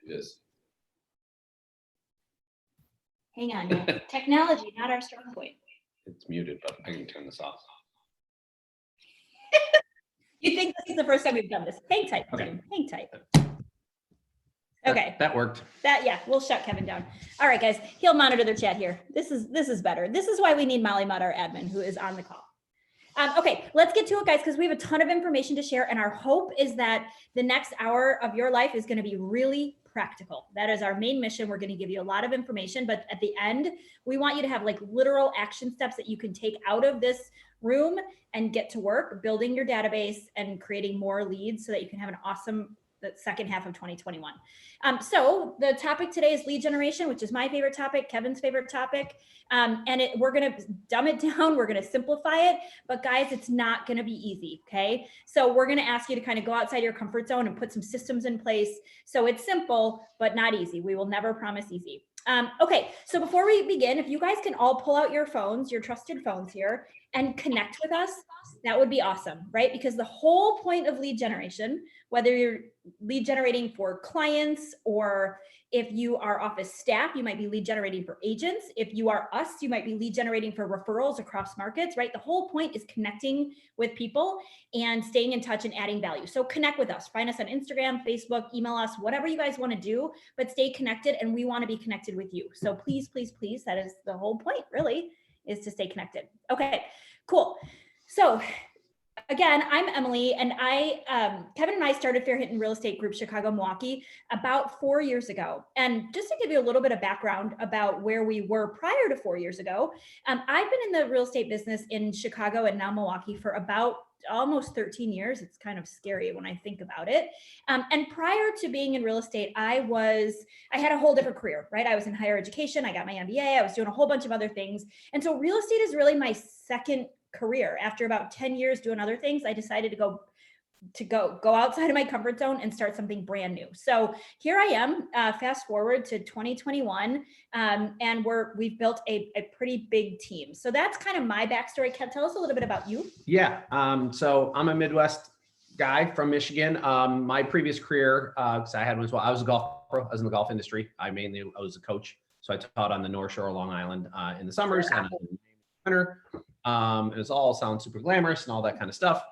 Yes. Hang on. Technology, not our strong point. It's muted, but I can turn this off. You think this is the first time we've done this? Hang tight, Okay. Tim. Hang tight. Okay. That worked. Yeah, we'll shut Kevin down. All right, guys, he'll monitor the chat here. This is better. This is why we need Molly Mudd, our admin, who is on the call. Okay, let's get to it, guys, because we have a ton of information to share, and our hope is that the next hour of your life is going to be really practical. That is our main mission. We're going to give you a lot of information, but at the end, we want you to have like literal action steps that you can take out of this room and get to work building your database and creating more leads so that you can have an awesome the second half of 2021. So the topic today is lead generation, which is my favorite topic, Kevin's favorite topic. And we're going to dumb it down. We're going to simplify it, but guys, it's not going to be easy. Okay. So we're going to ask you to kind of go outside your comfort zone and put some systems in place. So it's simple, but not easy. We will never promise easy. Okay. So before we begin, if you guys can all pull out your phones, your trusted phones here, and connect with us, that would be awesome, right? Because the whole point of lead generation, whether you're lead generating for clients or if you are office staff, you might be lead generating for agents. If you are us, you might be lead generating for referrals across markets, right? The whole point is connecting with people and staying in touch and adding value. So connect with us, find us on Instagram, Facebook, email us, whatever you guys want to do, but stay connected and we want to be connected with you. So please, please, please, that is the whole point really, is to stay connected. Okay, cool. So again, I'm Emily, and Kevin and I started Phair-Hinton Real Estate Group Chicago, Milwaukee about 4 years ago. And just to give you a little bit of background about where we were prior to 4 years ago, I've been in the real estate business in Chicago and now Milwaukee for about almost 13 years. It's kind of scary when I think about it. And prior to being in real estate, I had a whole different career, right? I was in higher education. I got my MBA. I was doing a whole bunch of other things. And so real estate is really my second career. After about 10 years doing other things, I decided to go outside of my comfort zone and start something brand new. So here I am, fast forward to 2021, and we've built a pretty big team. So that's kind of my backstory. Ken, tell us a little bit about you. Yeah. So I'm a Midwest guy from Michigan. My previous career, because I had one as well, I was a golf pro. I was in the golf industry. I was a coach. So I taught on the North Shore of Long Island in the summers and in the winter. It all sounds super glamorous and all that kind of stuff.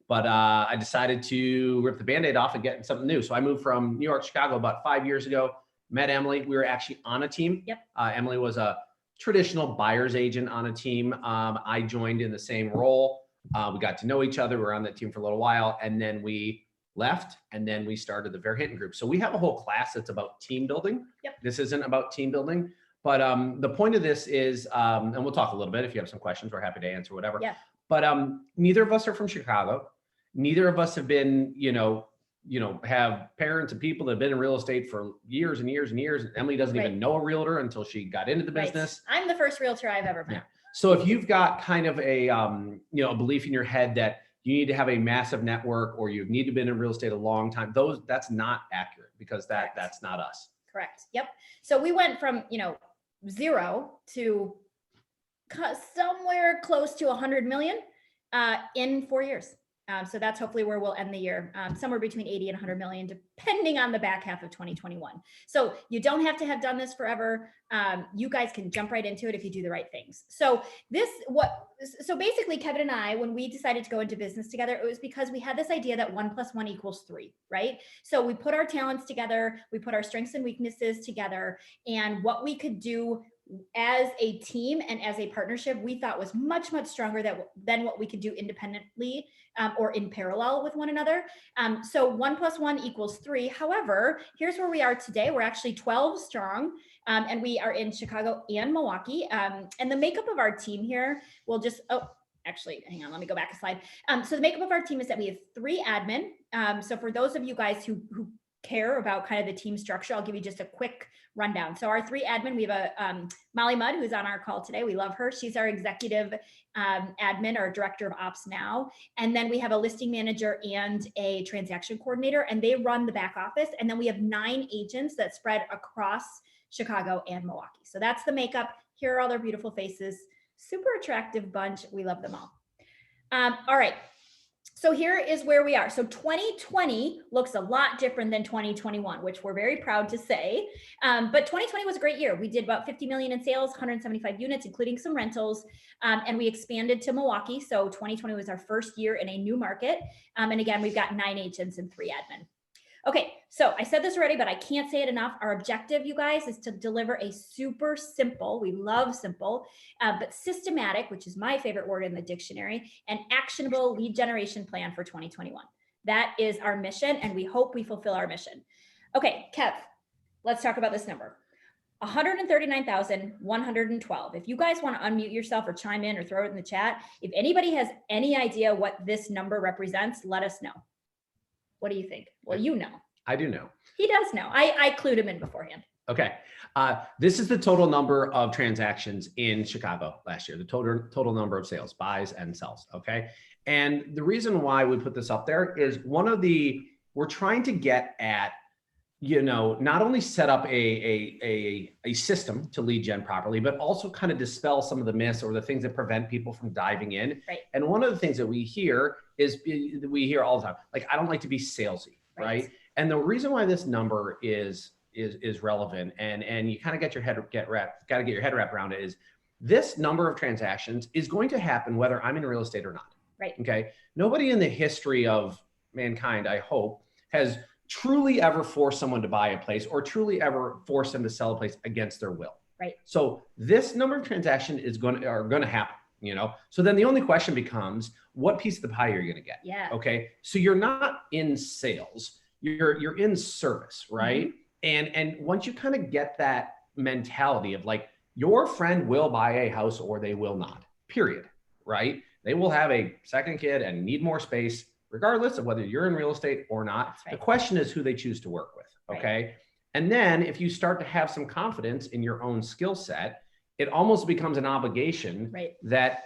But I decided to rip the Band-Aid off and get something new. So I moved from New York to Chicago about 5 years ago, met Emily. We were actually on a team. Yep. Emily was a traditional buyer's agent on a team. I joined in the same role. We got to know each other. We were on that team for a little while. And then we left and then we started the Phair-Hinton Group. So we have a whole class that's about team building. Yep. This isn't about team building. But the point of this is, and we'll talk a little bit, if you have some questions, we're happy to answer whatever. Yeah. But neither of us are from Chicago. Neither of us have been, have parents and people that have been in real estate for years and years and years. Emily doesn't even know a realtor until she got into the business. Right. I'm the first realtor I've ever met. Yeah. So if you've got kind of a belief in your head that you need to have a massive network or you need to have been in real estate a long time, that's not accurate because that's not us. Correct. Yep. So we went from, 0 to somewhere close to 100 million in 4 years. So that's hopefully where we'll end the year, somewhere between 80 and 100 million, depending on the back half of 2021. So you don't have to have done this forever. You guys can jump right into it if you do the right things. So basically Kevin and I, when we decided to go into business together, it was because we had this idea that 1 + 1 = 3, right? So we put our talents together, we put our strengths and weaknesses together, and what we could do as a team and as a partnership, we thought was much, much stronger than what we could do independently or in parallel with one another. So 1 + 1 = 3. However, here's where we are today. We're actually 12 strong, and we are in Chicago and Milwaukee. And the makeup of our team here will just, actually, hang on, let me go back a slide. So the makeup of our team is that we have 3 admin. So for those of you guys who care about kind of the team structure, I'll give you just a quick rundown. So our 3 admin, we have a Molly Mudd, who's on our call today. We love her. She's our executive admin or director of ops now. And then we have a listing manager and a transaction coordinator, and they run the back office. And then we have 9 agents that spread across Chicago and Milwaukee. So that's the makeup. Here are all their beautiful faces. Super attractive bunch. We love them all. All right. So here is where we are. So 2020 looks a lot different than 2021, which we're very proud to say. But 2020 was a great year. We did about 50 million in sales, 175 units, including some rentals. And we expanded to Milwaukee. So 2020 was our first year in a new market. And again, we've got 9 agents and 3 admin. Okay, so I said this already, but I can't say it enough. Our objective, you guys, is to deliver a super simple, we love simple, but systematic, which is my favorite word in the dictionary, and actionable lead generation plan for 2021. That is our mission, and we hope we fulfill our mission. Okay, Kev, let's talk about this number. 139,112. If you guys want to unmute yourself or chime in or throw it in the chat, if anybody has any idea what this number represents, let us know. What do you think? Well, you know. I do know. He does know. I clued him in beforehand. Okay. This is the total number of transactions in Chicago last year, the total number of sales, buys and sells. Okay. And the reason why we put this up there is we're trying to get at, not only set up a system to lead gen properly, but also kind of dispel some of the myths or the things that prevent people from diving in. Right. And one of the things that we hear all the time, like, I don't like to be salesy, right? And the reason why this number is relevant and you kind of got to get your head wrapped around it is this number of transactions is going to happen whether I'm in real estate or not. Right. Okay. Nobody in the history of mankind, I hope, has truly ever forced someone to buy a place or truly ever forced them to sell a place against their will. Right. So this number of transactions are going to happen, So then the only question becomes, what piece of the pie are you going to get? Yeah. Okay. So you're not in sales, you're in service, right? Mm-hmm. And once you kind of get that mentality of like, your friend will buy a house or they will not, period, right? They will have a second kid and need more space, regardless of whether you're in real estate or not. Right. The question is who they choose to work with, okay? Right. And then if you start to have some confidence in your own skill set, it almost becomes an obligation that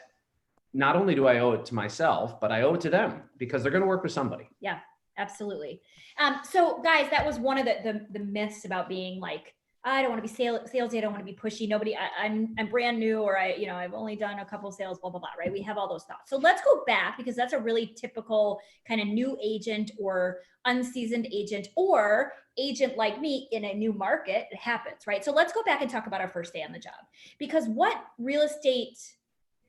not only do I owe it to myself, but I owe it to them because they're going to work with somebody. Yeah, absolutely. So guys, that was one of the myths about being like, I don't want to be salesy. I don't want to be pushy. I'm brand new, or I've only done a couple sales, blah, blah, blah, right? We have all those thoughts. So let's go back because that's a really typical kind of new agent or unseasoned agent or agent like me in a new market. It happens, right? So let's go back and talk about our first day on the job, because what real estate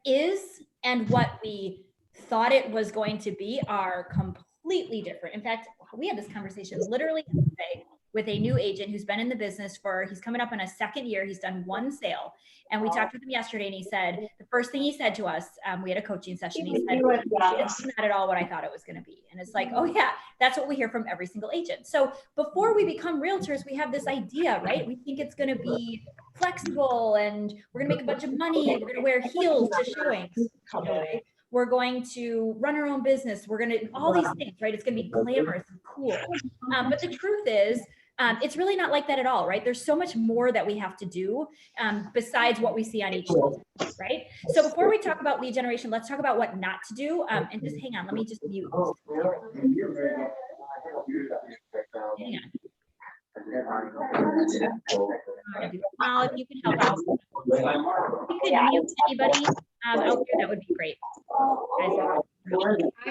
is and what we thought it was going to be are completely different. In fact, we had this conversation literally yesterday with a new agent who's been in the business he's coming up on a second year. He's done 1 sale. And we talked with him yesterday and he said, the first thing he said to us, we had a coaching session. He said, it's not at all what I thought it was going to be. And it's like, oh yeah, that's what we hear from every single agent. So before we become realtors, we have this idea, right? We think it's going to be flexible and we're going to make a bunch of money. We're going to wear heels to showings. We're going to run our own business. We're going to, all these things, right? It's going to be glamorous and cool. But the truth is, it's really not like that at all, right? There's so much more that we have to do besides what we see on each listing, right? So before we talk about lead generation, let's talk about what not to do. And just hang on, let me just mute. Hang on. If you can help out. If you could mute anybody out there, that would be great.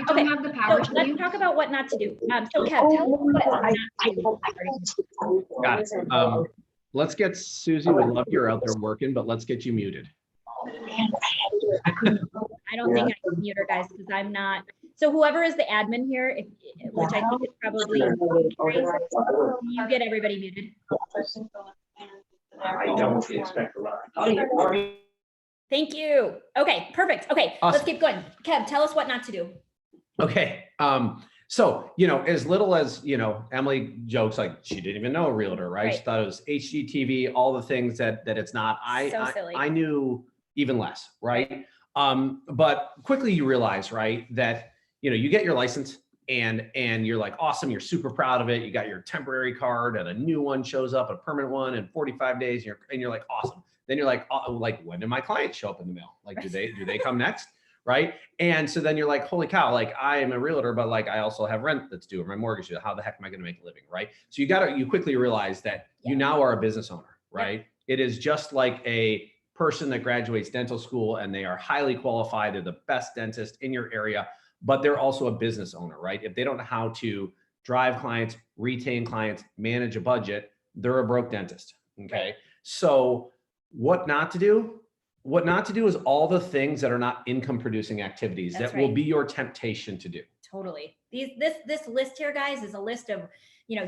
Okay, have the power so let's talk about what not to do. So Kev, tell us what not to do. Got it. Let's get Susie. We love you're out there working, but let's get you muted. I don't think I can mute her, guys, because I'm not. So whoever is the admin here, which I think is probably, you get everybody muted. I don't expect a lot. Thank you. Okay, perfect. Okay, awesome. Let's keep going. Kev, tell us what not to do. Okay. So, as little as, Emily jokes like she didn't even know a realtor, right? She thought it was HGTV, all the things that it's not. I knew even less, right? But quickly you realize, right, that, you get your license and you're like, awesome. You're super proud of it. You got your temporary card and a new one shows up, a permanent one in 45 days. And you're like, awesome. Then you're like, when do my clients show up in the mail? Like, do they come next? Right. And so then you're like, holy cow, like I am a realtor, but like I also have rent that's due or my mortgage due. How the heck am I going to make a living? Right. So you quickly realize that you now are a business owner, right? Yeah. It is just like a person that graduates dental school and they are highly qualified. They're the best dentist in your area. but they're also a business owner, right? If they don't know how to drive clients, retain clients, manage a budget, they're a broke dentist. Okay. Right. So what not to do? What not to do is all the things that are not income producing activities That's that will right. be your temptation to do. Totally. This list here, guys, is a list of,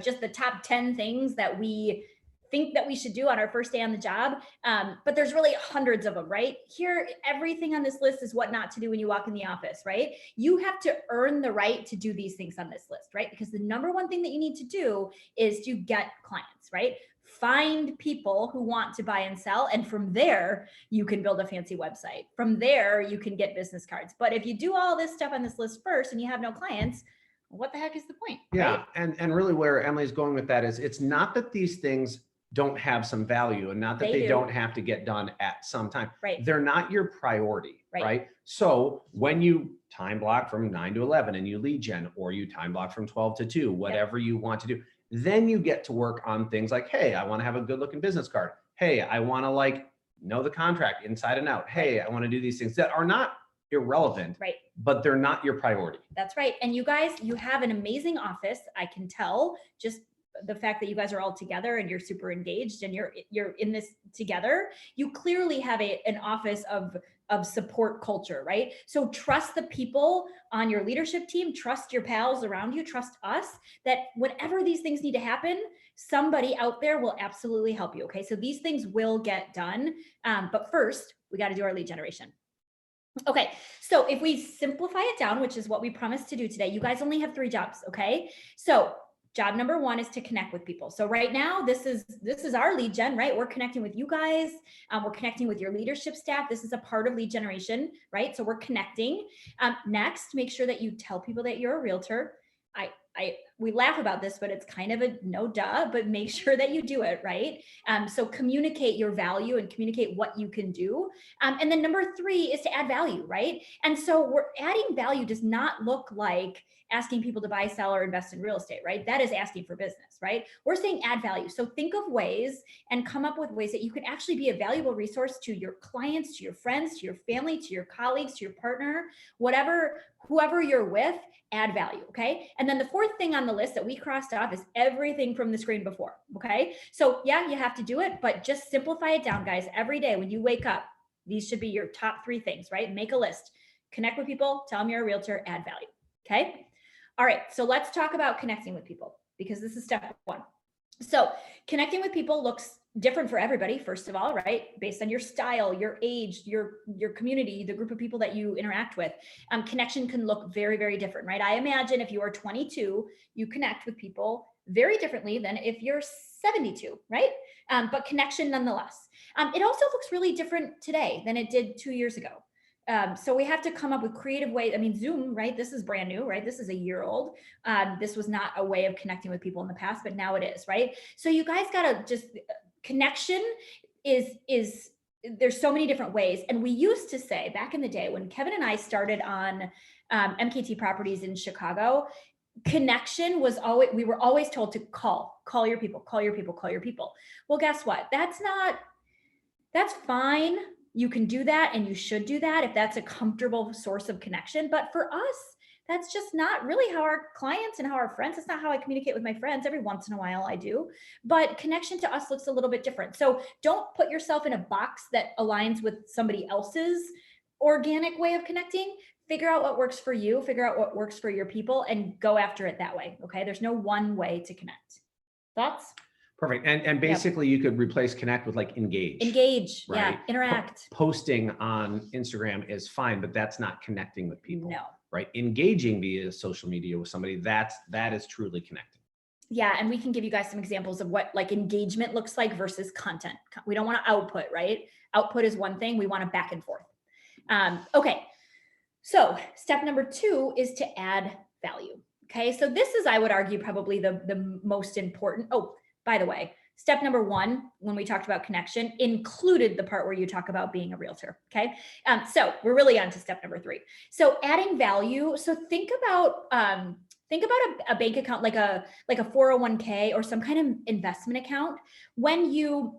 just the top 10 things that we think that we should do on our first day on the job. But there's really hundreds of them, right? Here, everything on this list is what not to do when you walk in the office, right? You have to earn the right to do these things on this list, right? Because the number one thing that you need to do is to get clients, right? Find people who want to buy and sell. And from there, you can build a fancy website. From there, you can get business cards. But if you do all this stuff on this list first and you have no clients, what the heck is the point? Yeah. Right? And really where Emily's going with that is it's not that these things don't have some value and not that they don't have to get done at some time. Right. They're not your priority, right? So when you time block from 9 to 11 and you lead gen, or you time block from 12 to 2, whatever you want to do, then you get to work on things like, hey, I want to have a good looking business card. Hey, I want to know the contract inside and out. Hey, I want to do these things that are not irrelevant, right? But they're not your priority. That's right. And you guys, you have an amazing office. I can tell just the fact that you guys are all together and you're super engaged and you're in this together. You clearly have an office of support culture, right? So trust the people on your leadership team, trust your pals around you, trust us, that whenever these things need to happen, somebody out there will absolutely help you. Okay. So these things will get done. But first we got to do our lead generation. Okay. So if we simplify it down, which is what we promised to do today, you guys only have 3 jobs. Okay. So job number 1 is to connect with people. So right now, this is our lead gen, right? We're connecting with you guys. We're connecting with your leadership staff. This is a part of lead generation, right? So we're connecting. Next, make sure that you tell people that you're a realtor. We laugh about this, but it's kind of a no duh, but make sure that you do it, right? So communicate your value and communicate what you can do. And then number 3 is to add value, right? And so we're adding value does not look like asking people to buy, sell, or invest in real estate, right? That is asking for business, right? We're saying add value. So think of ways and come up with ways that you can actually be a valuable resource to your clients, to your friends, to your family, to your colleagues, to your partner, whoever you're with, add value, okay? And then the 4th thing on the list that we crossed off is everything from the screen before, okay? So yeah, you have to do it, but just simplify it down, guys. Every day when you wake up, these should be your top 3 things, right? Make a list, connect with people, tell them you're a realtor, add value, okay? All right, so let's talk about connecting with people because this is step 1. So connecting with people looks different for everybody, first of all, right? Based on your style, your age, your community, the group of people that you interact with. Connection can look very, very different, right? I imagine if you are 22, you connect with people very differently than if you're 72, right? But connection nonetheless. It also looks really different today than it did 2 years ago. So we have to come up with creative ways. I mean, Zoom, right? This is brand new, right? This is a year old. This was not a way of connecting with people in the past, but now it is, right? So you guys got to just, connection is there's so many different ways. And we used to say back in the day when Kevin and I started on MKT Properties in Chicago, connection was always, we were always told to call your people. Well, guess what? That's fine. You can do that and you should do that if that's a comfortable source of connection. But for us, that's just not really how our clients and how our friends, that's not how I communicate with my friends. Every once in a while I do, but connection to us looks a little bit different. So don't put yourself in a box that aligns with somebody else's organic way of connecting. Figure out what works for you, figure out what works for your people and go after it that way. Okay. There's no one way to connect. Thoughts? Perfect. And basically you could replace connect with engage. Engage. Right? Yeah. Interact. Posting on Instagram is fine, but that's not connecting with people. No. Right. Engaging via social media with somebody, that is truly connecting. Yeah. And we can give you guys some examples of what engagement looks like versus content. We don't want to output, right? Output is one thing. We want to back and forth. Okay. So step number 2 is to add value. Okay. So this is, I would argue, probably the most important. Oh, by the way, step number 1, when we talked about connection, included the part where you talk about being a realtor. Okay. So we're really on to step number 3. So adding value. So think about Think about a bank account, like a 401k or some kind of investment account. When you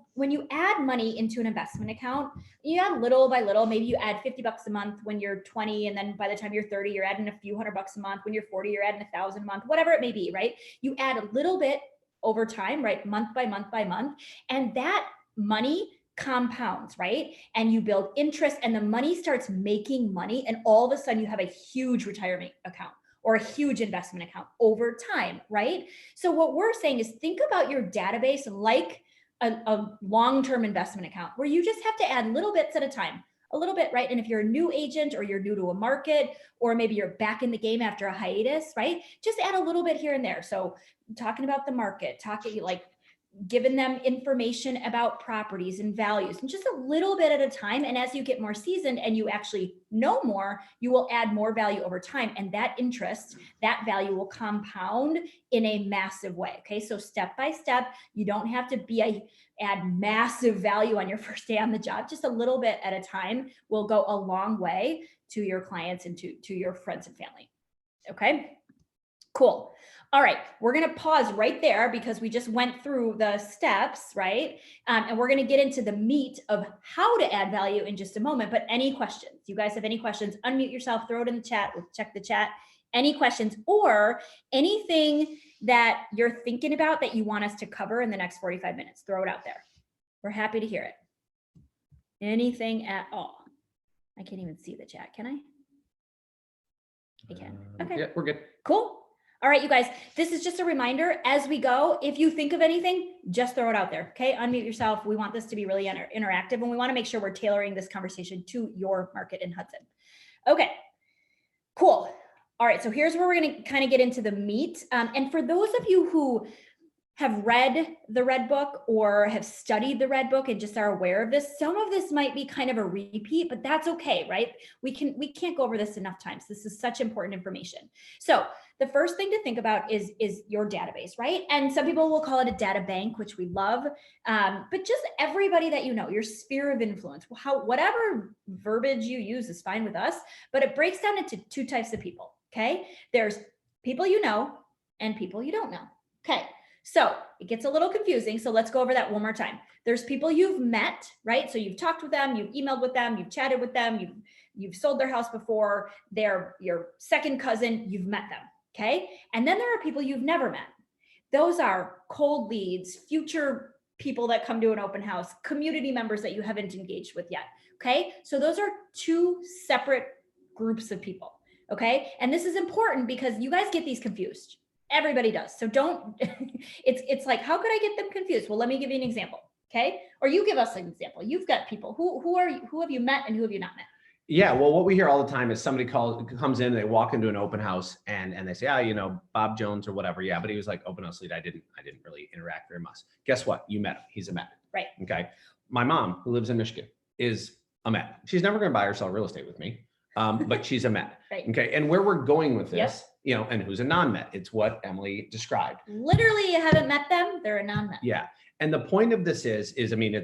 add money into an investment account, you add little by little. Maybe you add $50 a month when you're 20, and then by the time you're 30, you're adding a few $100 a month. When you're 40, you're adding 1,000 a month, whatever it may be, right? You add a little bit over time, right? Month by month by month, and that money compounds, right? And you build interest, and the money starts making money, and all of a sudden you have a huge retirement account or a huge investment account over time, right? So what we're saying is think about your database like a long-term investment account where you just have to add little bits at a time, a little bit, right? And if you're a new agent or you're new to a market, or maybe you're back in the game after a hiatus, right? Just add a little bit here and there. So talking about the market, talking like giving them information about properties and values, and just a little bit at a time. And as you get more seasoned and you actually know more, you will add more value over time. And that interest, that value will compound in a massive way. Okay. So step by step, you don't have to add massive value on your first day on the job. Just a little bit at a time will go a long way to your clients and to your friends and family. Okay, cool. All right, we're going to pause right there because we just went through the steps, right? And we're going to get into the meat of how to add value in just a moment. But any questions? You guys have any questions? Unmute yourself, throw it in the chat. We'll check the chat. Any questions or anything that you're thinking about that you want us to cover in the next 45 minutes? Throw it out there. We're happy to hear it. Anything at all? I can't even see the chat, can I? I can. Okay. Yeah, we're good. Cool. All right, you guys, this is just a reminder as we go. If you think of anything, just throw it out there. Okay. Unmute yourself. We want this to be really interactive, and we want to make sure we're tailoring this conversation to your market in Hudson. Okay, cool. All right. So here's where we're going to kind of get into the meat. And for those of you who have read the Red Book or have studied the Red Book and just are aware of this, some of this might be kind of a repeat, but that's okay, right? We can't go over this enough times. This is such important information. So the first thing to think about is your database, right? And some people will call it a data bank, which we love, but just everybody that you know, your sphere of influence, whatever verbiage you use is fine with us, but it breaks down into two types of people, okay? There's people you know and people you don't know, okay? So it gets a little confusing. So let's go over that one more time. There's people you've met, right? So you've talked with them, you've emailed with them, you've chatted with them, you've sold their house before, they're your second cousin, you've met them, okay? And then there are people you've never met. Those are cold leads, future people that come to an open house, community members that you haven't engaged with yet, okay? So those are two separate groups of people, okay? And this is important because you guys get these confused. Everybody does. So don't, it's like, how could I get them confused? Well, let me give you an example. Okay. Or you give us an example. You've got people who have you met and who have you not met? Yeah. Well, what we hear all the time is somebody comes in, they walk into an open house and they say, you know, Bob Jones or whatever. Yeah. But he was like open house lead. I didn't really interact very much. Guess what? You met him. He's a Met. Right. Okay. My mom, who lives in Michigan, is a Met. She's never going to buy or sell real estate with me. But she's a Met. Right. Okay. And where we're going with this, Yep. you know, and who's a non-Met, it's what Emily described. Literally, you haven't met them. They're a non-Met. Yeah. And the point of this is, I mean,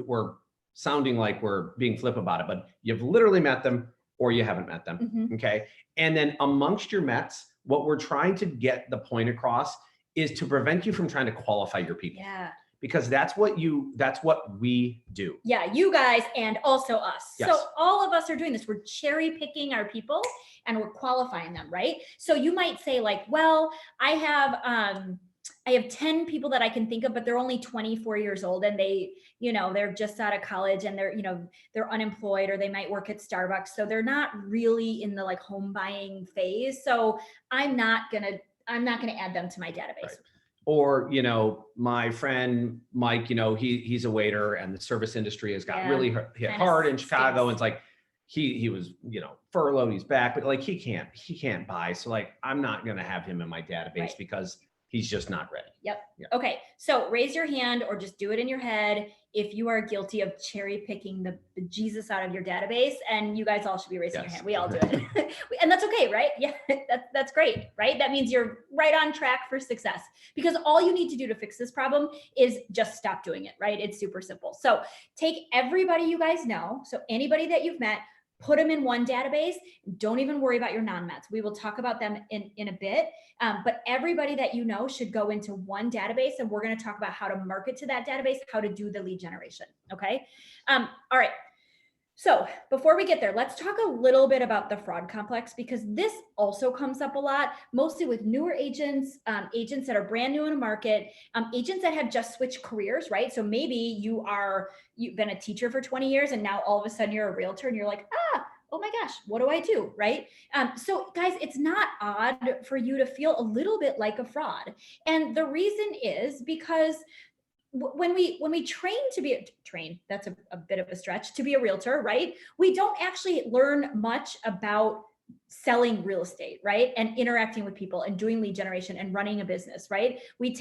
we're sounding like we're being flip about it, but you've literally met them or you haven't met them. Mm-hmm. Okay. And then amongst your Mets, what we're trying to get the point across is to prevent you from trying to qualify your people. Yeah. Because that's what we do. Yeah, you guys and also us. Yes. So all of us are doing this. We're cherry picking our people and we're qualifying them, right? So you might say like, well, I have 10 people that I can think of, but they're only 24 years old and they're just out of college and they're unemployed or they might work at Starbucks. So they're not really in the like home buying phase. So I'm not going to add them to my database. Right. Or, you know, my friend, Mike, you know, he's a waiter and the service industry has got really hit hard in Chicago. And it's like, he was, you know, furloughed, he's back, but like, he can't buy. So like, I'm not going to have him in my database because he's just not ready. Yep. Okay. So raise your hand or just do it in your head if you are guilty of cherry picking the Jesus out of your database, and you guys all should be raising your hand. We all do it. And that's okay, right? Yeah, that's great, right? That means you're right on track for success because all you need to do to fix this problem is just stop doing it, right? It's super simple. So take everybody you guys know. So anybody that you've met, put them in one database. Don't even worry about your non-Mets. We will talk about them in a bit. But everybody that you know should go into one database, and we're going to talk about how to market to that database, how to do the lead generation. Okay. All right. So before we get there, let's talk a little bit about the fraud complex, because this also comes up a lot, mostly with newer agents, agents that are brand new in a market, agents that have just switched careers, right? So maybe you've been a teacher for 20 years and now all of a sudden you're a realtor and you're like, oh my gosh, what do I do, right? So guys, it's not odd for you to feel a little bit like a fraud. And the reason is because when we train, that's a bit of a stretch, to be a realtor, right? We don't actually learn much about selling real estate, right? And interacting with people and doing lead generation and running a business, right? We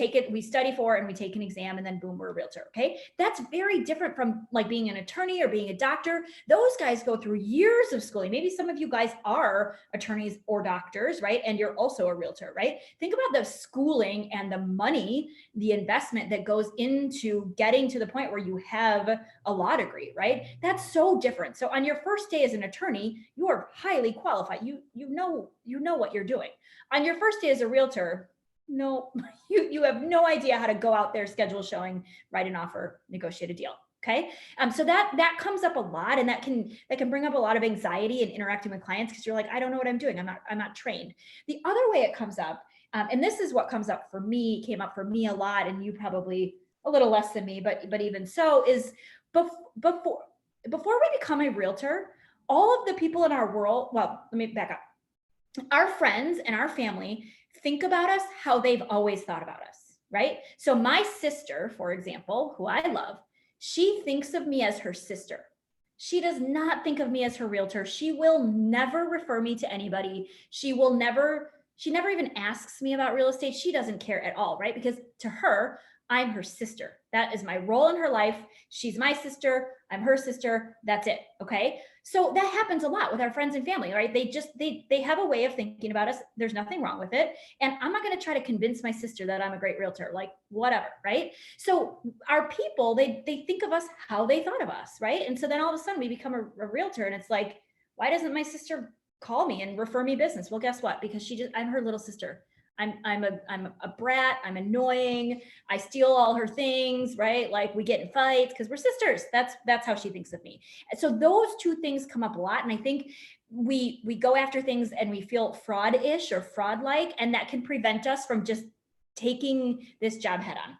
study for it and we take an exam and then boom, we're a realtor. Okay. That's very different from like being an attorney or being a doctor. Those guys go through years of schooling. Maybe some of you guys are attorneys or doctors, right? And you're also a realtor, right? Think about the schooling and the money, the investment that goes into getting to the point where you have a law degree, right? That's so different. So on your first day as an attorney, you are highly qualified. You know what you're doing. On your first day as a realtor, no, you have no idea how to go out there, schedule a showing, write an offer, negotiate a deal. Okay. So that comes up a lot, and that can bring up a lot of anxiety in interacting with clients, because you're like, I don't know what I'm doing. I'm not trained. The other way it comes up, and this is what came up for me a lot, and you probably a little less than me, but even so, is before we become a realtor, all of the people in our world, well, let me back up. Our friends and our family think about us how they've always thought about us, right? So my sister, for example, who I love, she thinks of me as her sister. She does not think of me as her realtor. She will never refer me to anybody. She never even asks me about real estate. She doesn't care at all, right? Because to her, I'm her sister. That is my role in her life. She's my sister. I'm her sister. That's it. Okay. So that happens a lot with our friends and family, right? They have a way of thinking about us. There's nothing wrong with it. And I'm not going to try to convince my sister that I'm a great realtor, like whatever, right? So our people, they think of us how they thought of us, right? And so then all of a sudden we become a realtor, and it's like, why doesn't my sister call me and refer me business? Well, guess what? Because I'm her little sister. I'm a brat. I'm annoying. I steal all her things, right? Like we get in fights because we're sisters. That's how she thinks of me. And so those two things come up a lot. And I think we go after things and we feel fraud-ish or fraud-like, and that can prevent us from just taking this job head on.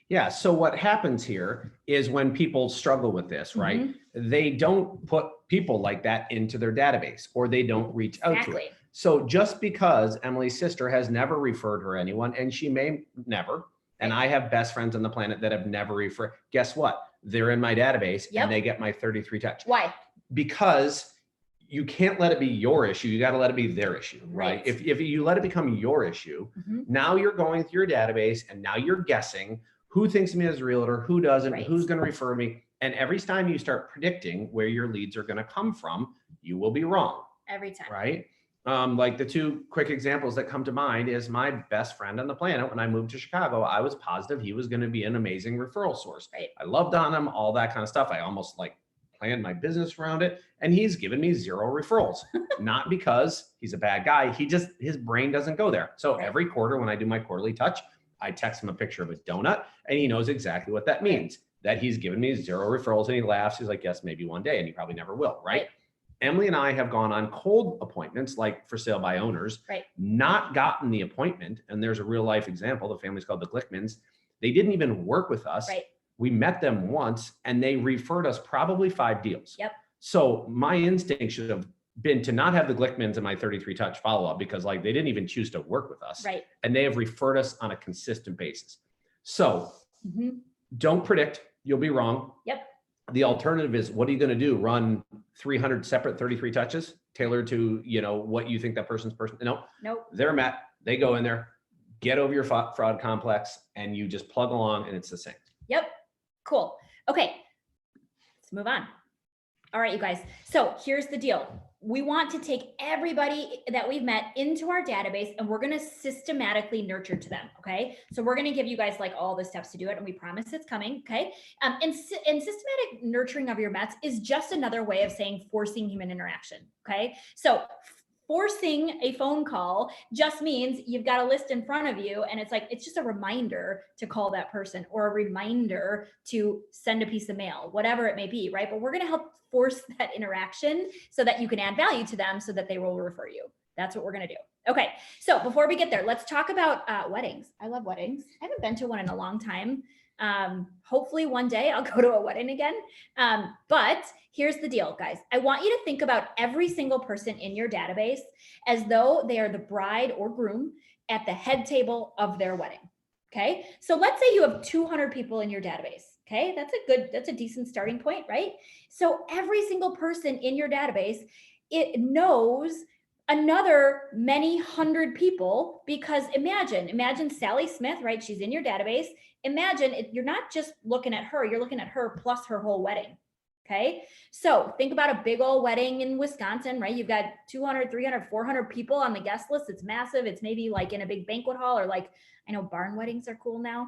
Yeah. So what happens here is when people struggle with this, right? They don't put people like that into their database, or they don't reach out to it. So just because Emily's sister has never referred her anyone, and she may never, and I have best friends on the planet that have never referred, guess what? They're in my database and they get my 33 touch. Why? Because you can't let it be your issue. You got to let it be their issue, right? If you let it become your issue, now you're going through your database and now you're guessing who thinks of me as a realtor, who doesn't, who's going to refer me. And every time you start predicting where your leads are going to come from, you will be wrong. Every time. Right? Like the two quick examples that come to mind is my best friend on the planet. When I moved to Chicago, I was positive he was going to be an amazing referral source. I loved on him, all that kind of stuff. I almost like planned my business around it, and he's given me 0 referrals. Not because he's a bad guy. His brain doesn't go there. So every quarter when I do my quarterly touch, I text him a picture of a donut, and he knows exactly what that means, that he's given me 0 referrals, and he laughs. He's like, yes, maybe one day. And he probably never will. Right. Emily and I have gone on cold appointments, like for sale by owners, not gotten the appointment. And there's a real life example. The family's called the Glickmans. They didn't even work with us. We met them once and they referred us probably 5 deals. So my instinct should have been to not have the Glickmans in my 33 touch follow-up, because like they didn't even choose to work with us. And they have referred us on a consistent basis. So don't predict, you'll be wrong. The alternative is, what are you going to do? Run 300 separate 33 touches tailored to, what you think that person's No, they're met. They go in there, get over your fraud complex, and you just plug along and it's the same. Cool. Okay. Let's move on. All right, you guys. So here's the deal. we want to take everybody that we've met into our database and we're going to systematically nurture to them. Okay. So we're going to give you guys like all the steps to do it. And we promise it's coming. Okay. And systematic nurturing of your Mets is just another way of saying forcing human interaction. Okay. So forcing a phone call just means you've got a list in front of you and it's like, it's just a reminder to call that person or a reminder to send a piece of mail, whatever it may be, right? But we're going to help force that interaction so that you can add value to them so that they will refer you. That's what we're going to do. Okay. So before we get there, let's talk about weddings. I love weddings. I haven't been to one in a long time. Hopefully one day I'll go to a wedding again. But here's the deal, guys. I want you to think about every single person in your database as though they are the bride or groom at the head table of their wedding. Okay. So let's say you have 200 people in your database. Okay. That's a decent starting point, right? So every single person in your database, it knows another many hundred people, because imagine Sally Smith, right? She's in your database. Imagine you're not just looking at her, you're looking at her plus her whole wedding. Okay. So think about a big old wedding in Wisconsin, right? You've got 200, 300, 400 people on the guest list. It's massive. It's maybe like in a big banquet hall, or like, I know barn weddings are cool now.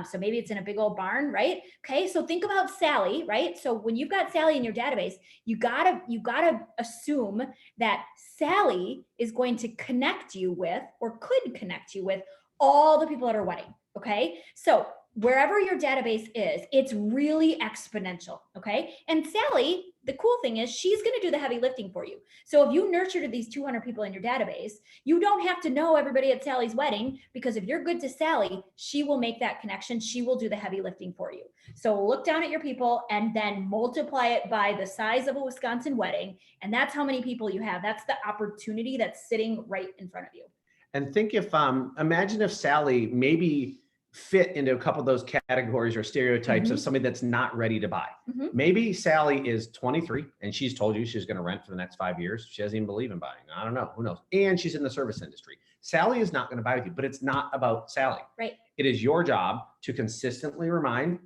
So maybe it's in a big old barn, right? Okay. So think about Sally, right? So when you've got Sally in your database, you gotta assume that Sally is going to connect you with, or could connect you with, all the people at her wedding. Okay. So wherever your database is, it's really exponential. Okay. And Sally, the cool thing is she's going to do the heavy lifting for you. So if you nurtured these 200 people in your database, you don't have to know everybody at Sally's wedding, because if you're good to Sally, she will make that connection. She will do the heavy lifting for you. So look down at your people and then multiply it by the size of a Wisconsin wedding. And that's how many people you have. That's the opportunity that's sitting right in front of you. And think if, imagine if Sally maybe fit into a couple of those categories or stereotypes of somebody that's not ready to buy. Maybe Sally is 23 and she's told you she's going to rent for the next 5 years. She doesn't even believe in buying. I don't know. Who knows? And she's in the service industry. Sally is not going to buy with you, but it's not about Sally. Right. It is your job to consistently remind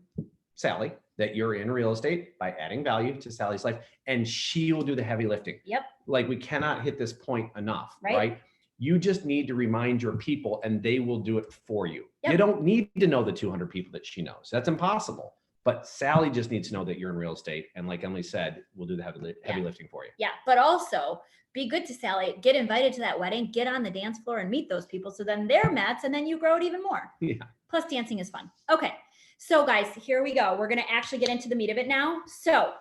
Sally that you're in real estate by adding value to Sally's life, and she will do the heavy lifting. Yep. Like, we cannot hit this point enough, right? You just need to remind your people and they will do it for you. Yep. You don't need to know the 200 people that she knows. That's impossible. But Sally just needs to know that you're in real estate. And like Emily said, we'll do the heavy lifting for you. Yeah. But also be good to Sally, get invited to that wedding, get on the dance floor and meet those people. So then they're Mets and then you grow it even more. Yeah. Plus dancing is fun. Okay. So guys, here we go. We're going to actually get into the meat of it now. So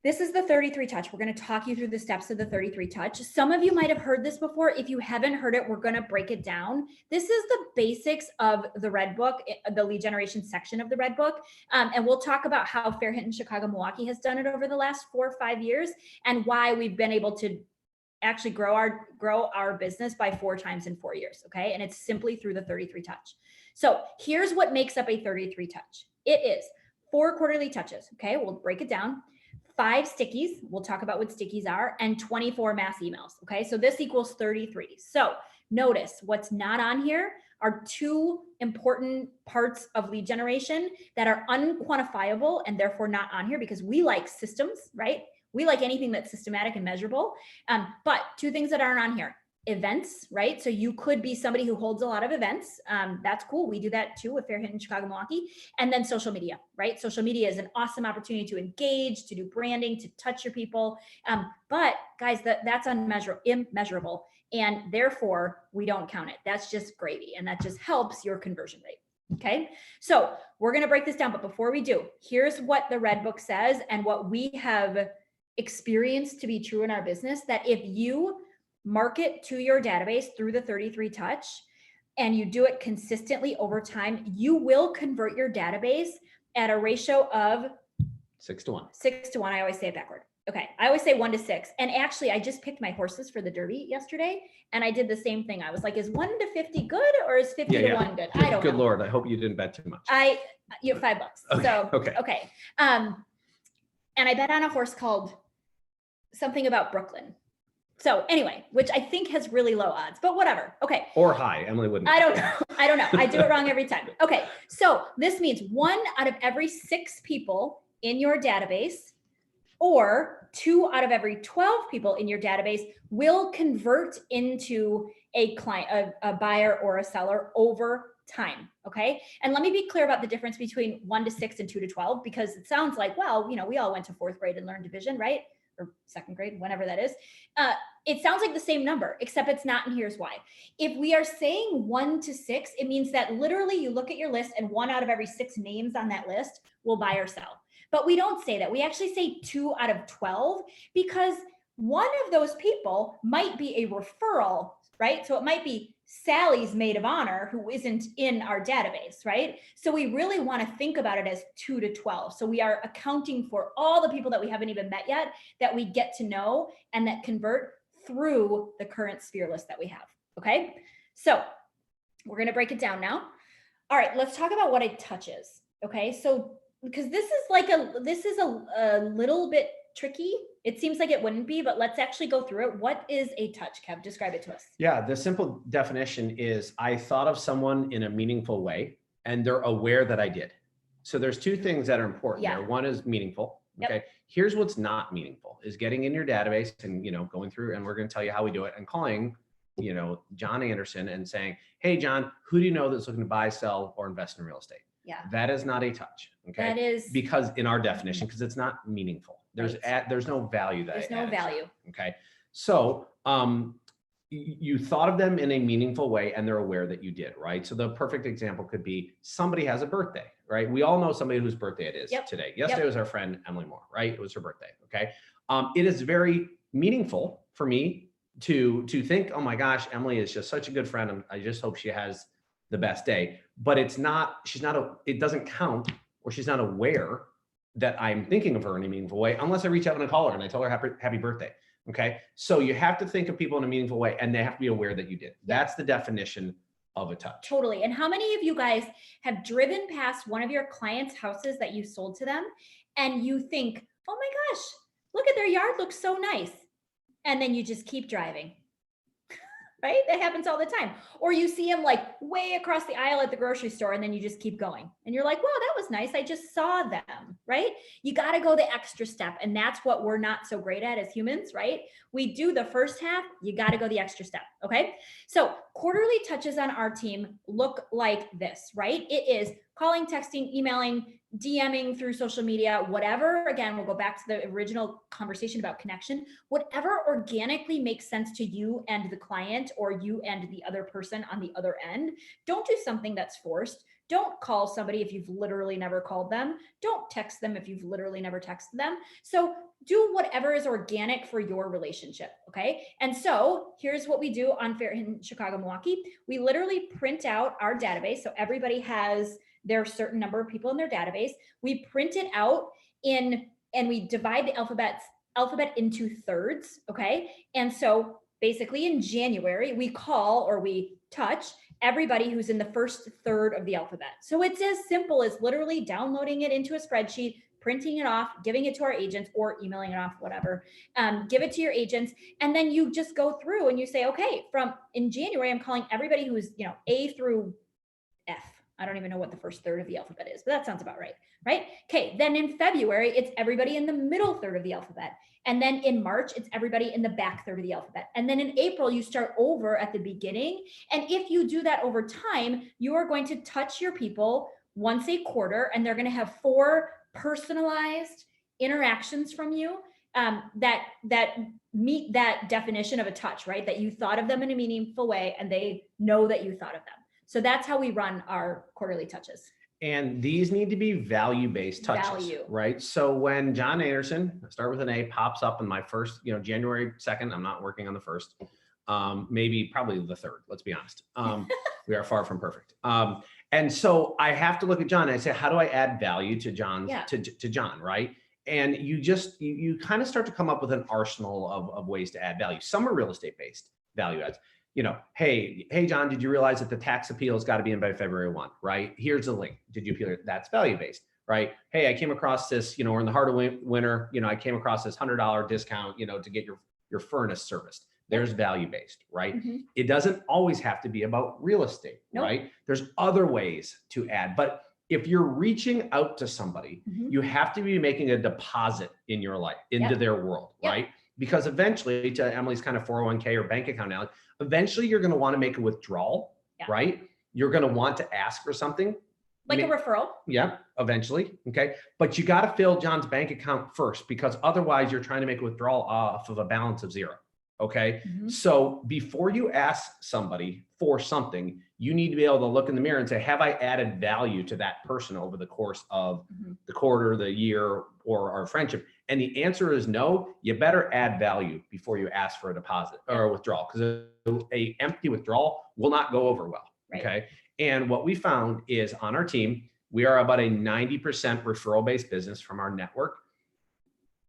this is the 33 touch. We're going to talk you through the steps of the 33 touch. Some of you might have heard this before. If you haven't heard it, we're going to break it down. This is the basics of the Red Book, the lead generation section of the Red Book. And we'll talk about how Phair-Hinton Chicago Milwaukee has done it over the last 4 or 5 years, and why we've been able to actually grow our business by 4 times in 4 years. Okay. And it's simply through the 33 touch. So here's what makes up a 33 touch. It is 4 quarterly touches. Okay. We'll break it down. 5 stickies, we'll talk about what stickies are, and 24 mass emails. Okay, so this equals 33. So notice what's not on here are 2 important parts of lead generation that are unquantifiable and therefore not on here, because we like systems, right? We like anything that's systematic and measurable. But 2 things that aren't on here: events, right? So you could be somebody who holds a lot of events. That's cool. We do that too with Phair-Hinton Chicago Milwaukee. And then social media, right? Social media is an awesome opportunity to engage, to do branding, to touch your people. But guys, that's immeasurable. And therefore we don't count it. That's just gravy. And that just helps your conversion rate. Okay. So we're going to break this down. But before we do, here's what the Red Book says and what we have experienced to be true in our business, that if you market to your database through the 33 touch and you do it consistently over time, you will convert your database at a ratio of 6 to 1. 6 to 1. I always say it backward. Okay. I always say 1 to 6. And actually I just picked my horses for the Derby yesterday and I did the same thing. I was like, is 1 to 50 good, or is 50 to 1 good? I don't know. Good Lord. I hope you didn't bet too much. You have $5. Okay. So, okay. And I bet on a horse called something about Brooklyn. So anyway, which I think has really low odds, but whatever. Okay. Or high. Emily wouldn't. I don't know. I do it wrong every time. Okay. So this means 1 out of every 6 people in your database Or 2 out of every 12 people in your database will convert into a client, a buyer or a seller over time. Okay. And let me be clear about the difference between 1 to 6 and 2 to 12, because it sounds like, well, we all went to 4th grade and learned division, right? Or 2nd grade, whenever that is. It sounds like the same number, except it's not. And here's why. If we are saying 1 to 6, it means that literally you look at your list and 1 out of every 6 names on that list will buy or sell. But we don't say that. We actually say 2 out of 12, because one of those people might be a referral, right? So it might be Sally's maid of honor who isn't in our database, right? So we really want to think about it as 2 to 12. So we are accounting for all the people that we haven't even met yet, that we get to know and that convert through the current sphere list that we have. Okay. So we're going to break it down now. All right, let's talk about what a touch is. Okay. So because this is a little bit tricky. It seems like it wouldn't be, but let's actually go through it. What is a touch, Kev? Describe it to us. Yeah, the simple definition is I thought of someone in a meaningful way and they're aware that I did. So there's 2 things that are important there. One is meaningful. Okay. Yep. Here's what's not meaningful is getting in your database and, going through, and we're going to tell you how we do it, and calling, John Anderson and saying, hey, John, who do you know that's looking to buy, sell, or invest in real estate? Yeah. That is not a touch. Okay. That is because in our definition, because it's not meaningful. There's no value that there's no value. Okay. So, you thought of them in a meaningful way and they're aware that you did, right? So the perfect example could be somebody has a birthday, right? We all know somebody whose birthday it is today. Yesterday was our friend Emily Moore, right? It was her birthday. Okay. It is very meaningful for me to think, oh my gosh, Emily is just such a good friend. I just hope she has the best day, but it doesn't count, or she's not aware that I'm thinking of her in a meaningful way unless I reach out and I call her and I tell her happy birthday. Okay. So you have to think of people in a meaningful way and they have to be aware that you did. That's the definition of a touch. Totally. And how many of you guys have driven past one of your clients' houses that you sold to them and you think, oh my gosh, look at their yard, looks so nice. And then you just keep driving. Right? That happens all the time. Or you see them like way across the aisle at the grocery store and then you just keep going. And you're like, wow, that was nice. I just saw them, right? You got to go the extra step. And that's what we're not so great at as humans, right? We do the first half, you got to go the extra step. Okay. So quarterly touches on our team look like this, right? It is calling, texting, emailing, DMing through social media, whatever. Again, we'll go back to the original conversation about connection. Whatever organically makes sense to you and the client, or you and the other person on the other end. Don't do something that's forced. Don't call somebody if you've literally never called them. Don't text them if you've literally never texted them. So do whatever is organic for your relationship. Okay. And so here's what we do on Phair-Hinton Chicago, Milwaukee. We literally print out our database. So everybody has their certain number of people in their database. We print it out and we divide the alphabet into thirds. Okay. And so basically in January, we call or we touch everybody who's in the first third of the alphabet. So it's as simple as literally downloading it into a spreadsheet, printing it off, giving it to our agents, or emailing it off, whatever. Give it to your agents. And then you just go through and you say, okay, in January, I'm calling everybody who's, A through F. I don't even know what the first third of the alphabet is, but that sounds about right, right? Okay, then in February, it's everybody in the middle third of the alphabet. And then in March, it's everybody in the back third of the alphabet. And then in April, you start over at the beginning. And if you do that over time, you are going to touch your people once a quarter, and they're going to have 4 personalized interactions from you that meet that definition of a touch, right? That you thought of them in a meaningful way and they know that you thought of them. So that's how we run our quarterly touches. And these need to be value-based touches, right? So when John Anderson, start with an A, pops up in my first, January 2nd, I'm not working on the 1st, probably the 3rd, let's be honest. We are far from perfect. And so I have to look at John and I say, how do I add value to John, to John, right? And you kind of start to come up with an arsenal of ways to add value. Some are real estate-based value adds. Hey, John, did you realize that the tax appeal has got to be in by February 1, right? Here's a link. Did you appeal it? That's value-based, right? Hey, I came across this, we're in the heart of winter, I came across this $100 discount, to get your furnace serviced. There's value-based, right? It doesn't always have to be about real estate, right? There's other ways to add, but if you're reaching out to somebody, Mhm. you have to be making a deposit in your life, into Yep. their world, Yep. right? Because eventually, to Emily's kind of 401k or bank account now, eventually you're going to want to make a withdrawal, Yeah. right? You're going to want to ask for something. Like a referral. Yeah, eventually. Okay. But you got to fill John's bank account first, because otherwise you're trying to make a withdrawal off of a balance of 0. Okay. Mhm. So before you ask somebody for something, you need to be able to look in the mirror and say, have I added value to that person over the course of Mhm. the quarter, the year, or our friendship? And the answer is no. You better add value before you ask for a deposit or a withdrawal, because a empty withdrawal will not go over well. Right. Okay. And what we found is on our team, we are about a 90% referral-based business from our network.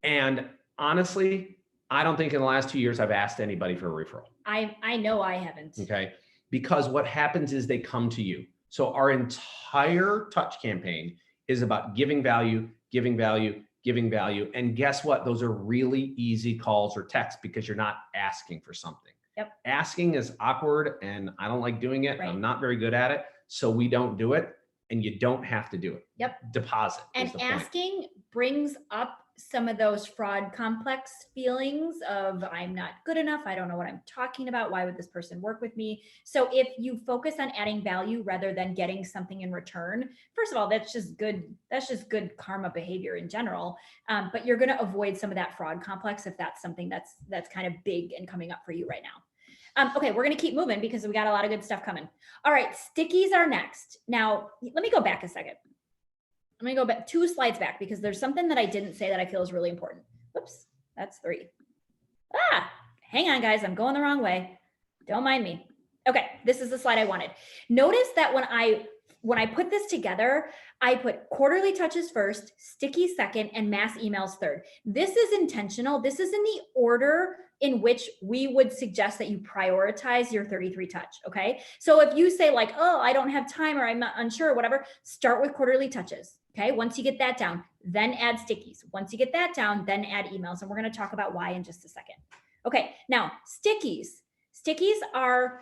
And honestly, I don't think in the last 2 years I've asked anybody for a referral. I know I haven't. Okay. Because what happens is they come to you. So our entire touch campaign is about giving value, giving value, giving value. And guess what? Those are really easy calls or texts because you're not asking for something. Yep. Asking is awkward and I don't like doing it. Right. I'm not very good at it. So we don't do it, and you don't have to do it. Yep. Deposit. And is the point. asking brings up some of those fraud complex feelings of I'm not good enough. I don't know what I'm talking about. Why would this person work with me? So if you focus on adding value rather than getting something in return, first of all, that's just good. That's just good karma behavior in general. But you're going to avoid some of that fraud complex if that's something that's kind of big and coming up for you right now. Okay, we're going to keep moving because we got a lot of good stuff coming. All right, stickies are next. Now, let me go back a second. I'm going to go back 2 slides back because there's something that I didn't say that I feel is really important. Whoops, that's 3. Hang on, guys. I'm going the wrong way. Don't mind me. Okay, this is the slide I wanted. Notice that when I put this together, I put quarterly touches first, sticky second, and mass emails third. This is intentional. This is in the order in which we would suggest that you prioritize your 33 touch. Okay. So if you say like, oh, I don't have time or I'm not unsure or whatever, start with quarterly touches. Okay. Once you get that down, then add stickies. Once you get that down, then add emails. And we're going to talk about why in just a second. Okay. Now stickies are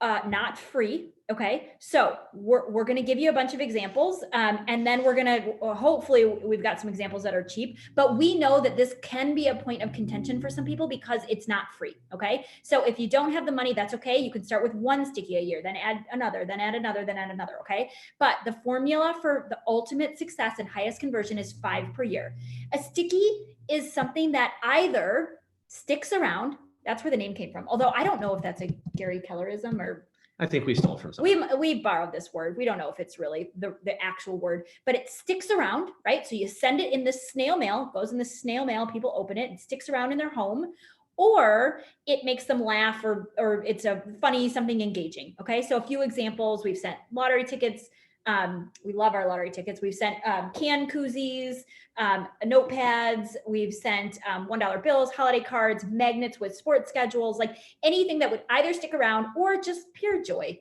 not free. Okay. So we're going to give you a bunch of examples. And then we're going to, hopefully we've got some examples that are cheap, but we know that this can be a point of contention for some people because it's not free. Okay. So if you don't have the money, that's okay. You can start with 1 sticky a year, then add another, then add another, then add another. Okay. But the formula for the ultimate success and highest conversion is 5 per year. A sticky is something that either sticks around. That's where the name came from. Although I don't know if that's a Gary Kellerism or I think we stole from somebody. we borrowed this word. We don't know if it's really the actual word, but it sticks around, right? So you send it in the snail mail, goes in the snail mail, people open it, it sticks around in their home, or it makes them laugh or it's a funny, something engaging. Okay. So a few examples, we've sent lottery tickets. We love our lottery tickets. We've sent can koozies, notepads. We've sent $1 bills, holiday cards, magnets with sports schedules, like anything that would either stick around or just pure joy,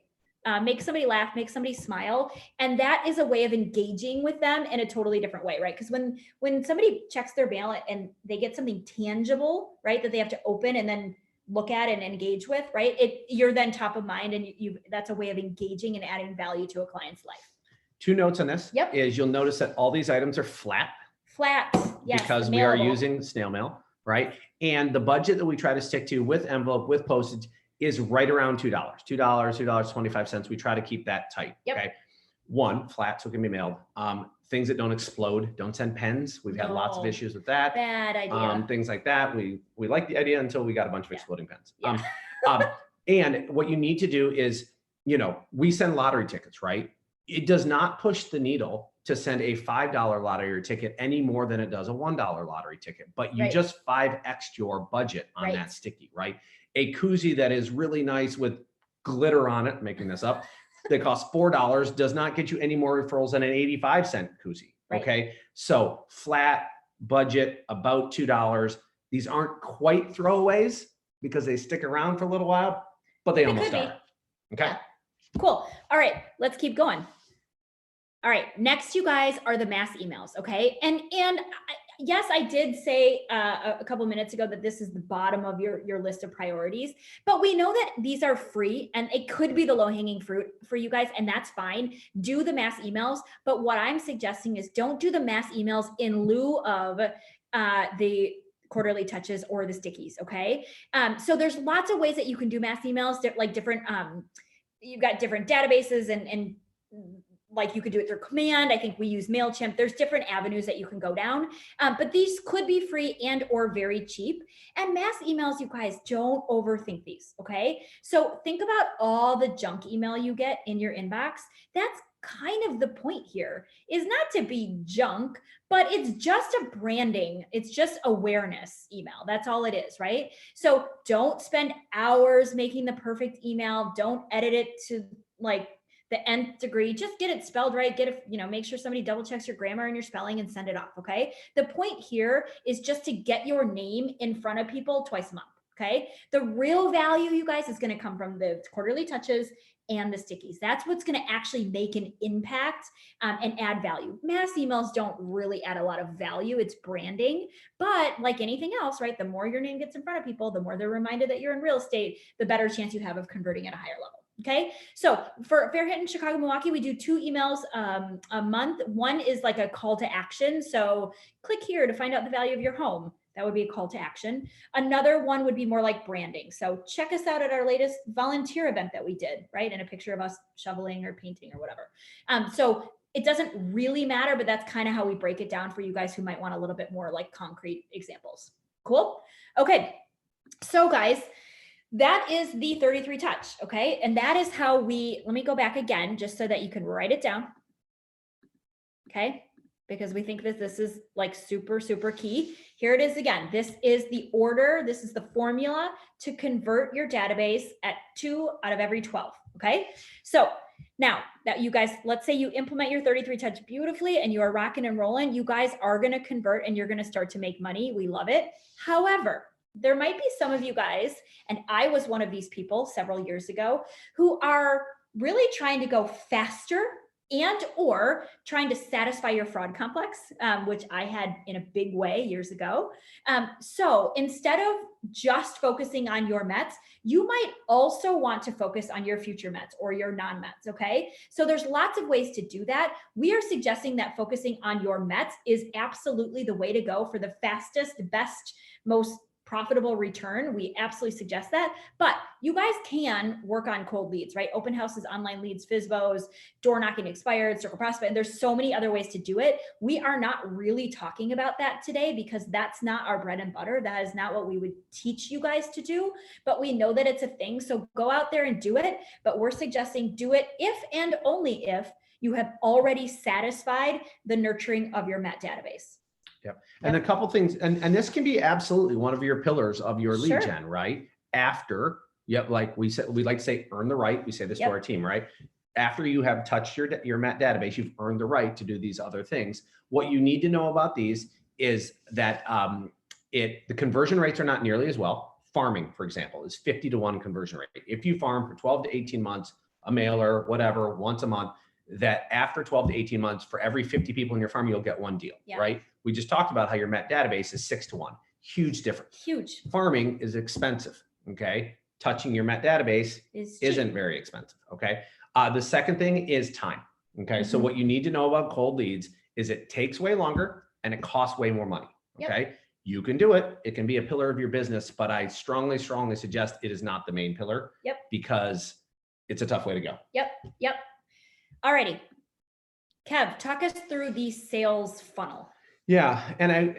make somebody laugh, make somebody smile. And that is a way of engaging with them in a totally different way, right? Because when somebody checks their mail and they get something tangible, right, that they have to open and then look at and engage with, right? You're then top of mind, and that's a way of engaging and adding value to a client's life. 2 notes on this. Yep. Is you'll notice that all these items are flat. Yes, because we are using snail mail, right? And the budget that we try to stick to with envelope, with postage is right around $2, $2.25. We try to keep that tight. Yep. Okay. 1, flat, so it can be mailed. Things that don't explode, don't send pens. We've had lots of issues with that. Bad idea. Things like that. We like the idea until we got a bunch of exploding pens. Yeah. And what you need to do is, we send lottery tickets, right? It does not push the needle to send a $5 lottery ticket any more than it does a $1 lottery ticket, but you just 5x'd your budget on that sticky, right? A koozie that is really nice with glitter on it, making this up, that costs $4 does not get you any more referrals than an 85-cent koozie. Okay. So flat budget, about $2. These aren't quite throwaways because they stick around for a little while, but they almost are. Okay. Yeah. Cool. All right, let's keep going. All right, next, you guys, are the mass emails. Okay. And yes, I did say a couple minutes ago that this is the bottom of your list of priorities, but we know that these are free and it could be the low-hanging fruit for you guys, and that's fine. Do the mass emails, but what I'm suggesting is don't do the mass emails in lieu of the quarterly touches or the stickies, okay? So there's lots of ways that you can do mass emails, like different, you've got different databases and like you could do it through command. I think we use MailChimp. There's different avenues that you can go down, but these could be free and or very cheap. And mass emails, you guys, don't overthink these, okay? So think about all the junk email you get in your inbox. That's kind of the point here, is not to be junk, but it's just a branding. It's just awareness email. That's all it is, right? So don't spend hours making the perfect email. Don't edit it to like the nth degree. Just get it spelled right. Get it, make sure somebody double checks your grammar and your spelling and send it off. Okay. The point here is just to get your name in front of people twice a month. Okay. The real value, you guys, is going to come from the quarterly touches and the stickies. That's what's going to actually make an impact and add value. Mass emails don't really add a lot of value. It's branding, but like anything else, right? The more your name gets in front of people, the more they're reminded that you're in real estate, the better chance you have of converting at a higher level. Okay. So for Phair-Hinton Chicago, Milwaukee, we do 2 emails a month. One is like a call to action. So click here to find out the value of your home. That would be a call to action. Another one would be more like branding. So check us out at our latest volunteer event that we did, right? And a picture of us shoveling or painting or whatever. So it doesn't really matter, but that's kind of how we break it down for you guys who might want a little bit more like concrete examples. Cool. Okay. So guys, that is the 33 touch. Okay. And that is how let me go back again, just so that you can write it down. Okay. Because we think that this is like super, super key. Here it is again. This is the order. This is the formula to convert your database at 2 out of every 12. Okay. So now that you guys, let's say you implement your 33 touch beautifully and you are rocking and rolling, you guys are going to convert and you're going to start to make money. We love it. However, there might be some of you guys, and I was one of these people several years ago, who are really trying to go faster and or trying to satisfy your fraud complex, which I had in a big way years ago. So instead of just focusing on your METs, you might also want to focus on your future METs or your non-METs, okay? So there's lots of ways to do that. We are suggesting that focusing on your METs is absolutely the way to go for the fastest, best, most profitable return. We absolutely suggest that, but you guys can work on cold leads, right? Open houses, online leads, FSBOs, door knocking expired, circle prospect, and there's so many other ways to do it. We are not really talking about that today because that's not our bread and butter. That is not what we would teach you guys to do, but we know that it's a thing. So go out there and do it, but we're suggesting do it if and only if you have already satisfied the nurturing of your MET database. Yep. And a couple things, and this can be absolutely one of your pillars of your lead gen, right? After, like we said, we like to say, earn the right. We say this to our team, right? After you have touched your MET database, you've earned the right to do these other things. What you need to know about these is that the conversion rates are not nearly as well. Farming, for example, is 50-to-1 conversion rate. If you farm for 12 to 18 months, a mailer, whatever, once a month, that after 12 to 18 months, for every 50 people in your farm, you'll get 1 deal, right? We just talked about how your MET database is 6-to-1. Huge difference. Huge. Farming is expensive, okay? Touching your MET database isn't very expensive, okay? The second thing is time, okay? So what you need to know about cold leads is it takes way longer and it costs way more money, okay? You can do it. It can be a pillar of your business, but I strongly, strongly suggest it is not the main pillar because it's a tough way to go. Alrighty. Kev, talk us through the sales funnel. Yeah, and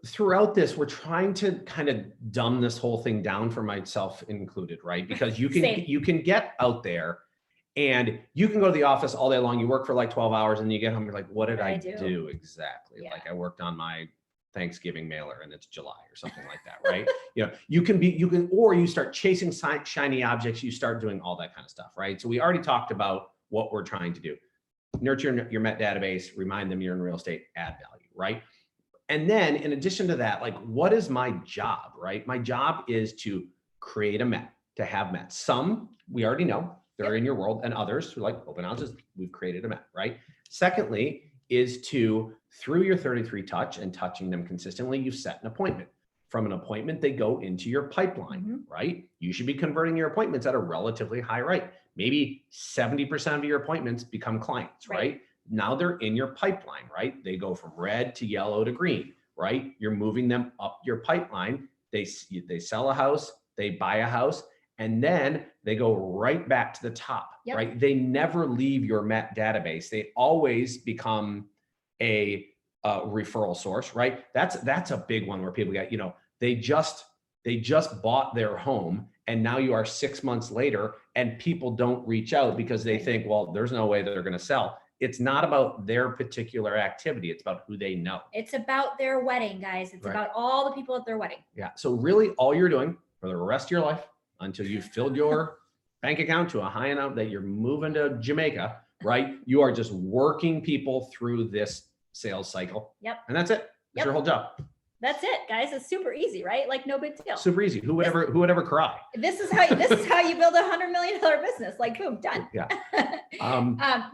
throughout this, we're trying to kind of dumb this whole thing down for myself included, right? Because you can get out there and you can go to the office all day long. You work for like 12 hours and you get home, you're like, what did I do exactly? Like I worked on my Thanksgiving mailer and it's July or something like that, right? Or you start chasing shiny objects, you start doing all that kind of stuff, right? So we already talked about what we're trying to do. Nurture your MET database, remind them you're in real estate, add value, right? And then in addition to that, like what is my job, right? My job is to create a MET, to have MET. Some we already know, they're in your world, and others who like open houses, we've created a MET, right? Secondly, is to, through your 33 touch and touching them consistently, you set an appointment. From an appointment, they go into your pipeline, right? You should be converting your appointments at a relatively high rate. Maybe 70% of your appointments become clients, right? Now they're in your pipeline, right? They go from red to yellow to green, right? You're moving them up your pipeline. They sell a house, they buy a house, and then they go right back to the top, right? They never leave your Met database. They always become a referral source, right? That's a big one where people get, you know, they just bought their home and now you are 6 months later and people don't reach out because they think, well, there's no way that they're going to sell. It's not about their particular activity. It's about who they know. It's about their wedding, guys. It's about all the people at their wedding. Yeah. So really all you're doing for the rest of your life until you've filled your bank account to a high amount that you're moving to Jamaica, right? You are just working people through this sales cycle. And that's it. That's your whole job. That's it, guys. It's super easy, right? Like no big deal. Super easy. Who would ever cry? This is how you build a $100 million business. Like boom, done.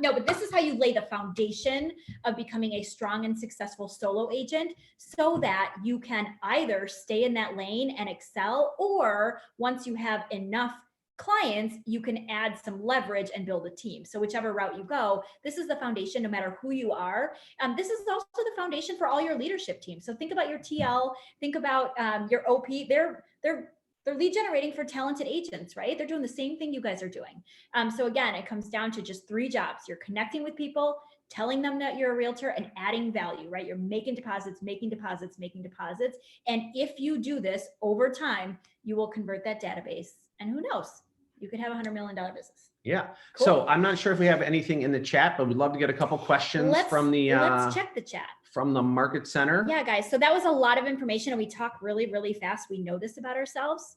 No, but this is how you lay the foundation of becoming a strong and successful solo agent so that you can either stay in that lane and excel, or once you have enough clients, you can add some leverage and build a team. So whichever route you go, this is the foundation no matter who you are. This is also the foundation for all your leadership teams. So think about your TL, think about your OP. They're lead generating for talented agents, right? They're doing the same thing you guys are doing. So again, it comes down to just 3 jobs. You're connecting with people, telling them that you're a realtor, and adding value, right? You're making deposits. And if you do this over time, you will convert that database. And who knows? You could have a $100 million business. Yeah. Cool. So I'm not sure if we have anything in the chat, but we'd love to get a couple questions from the let's check the chat. From the Market Center. Yeah, guys. So that was a lot of information and we talk really, really fast. We know this about ourselves.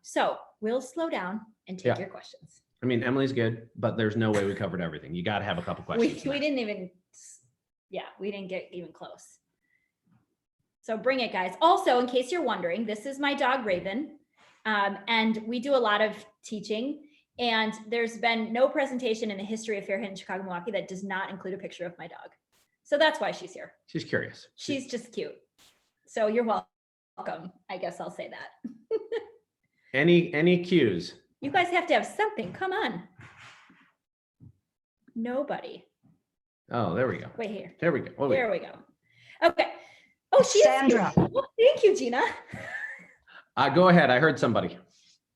So we'll slow down and take your questions. I mean, Emily's good, but there's no way we covered everything. You got to have a couple questions. We didn't get even close. So bring it, guys. Also, in case you're wondering, this is my dog, Raven. And we do a lot of teaching, and there's been no presentation in the history of Phair-Hinton Chicago, Milwaukee that does not include a picture of my dog. So that's why she's here. She's curious. She's just cute. So you're welcome. I guess I'll say that. Any cues? You guys have to have something. Come on. Nobody. Oh, there we go. Wait here. There we go. Oh, there we go. Okay. Oh, she's Sandra. Well, thank you, Gina. Go ahead. I heard somebody.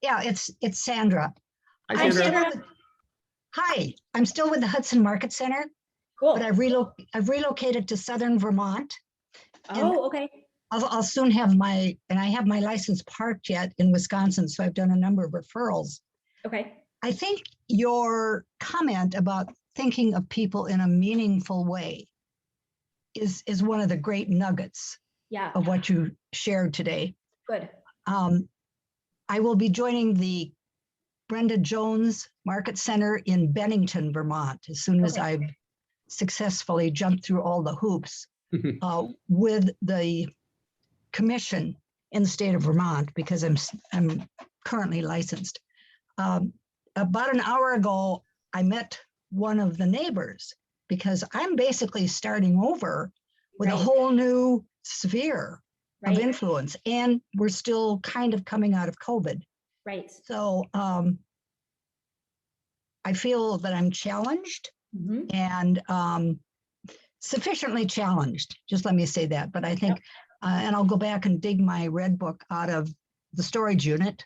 Yeah, it's Sandra. Hi, Sandra. Hi, I'm still with the Hudson Market Center, Cool. but I've relocated to Southern Vermont. Oh, okay. I'll soon have I have my license parked yet in Wisconsin, so I've done a number of referrals. Okay. I think your comment about thinking of people in a meaningful way is one of the great nuggets of what you shared today. Good. I will be joining the Brenda Jones Market Center in Bennington, Vermont, as soon as I've successfully jumped through all the hoops with the commission in the state of Vermont, because I'm currently licensed. About an hour ago, I met one of the neighbors, because I'm basically starting over with a whole new sphere of influence, and we're still kind of coming out of COVID. Right. So I feel that I'm challenged and sufficiently challenged, just let me say that. But I think, and I'll go back and dig my red book out of the storage unit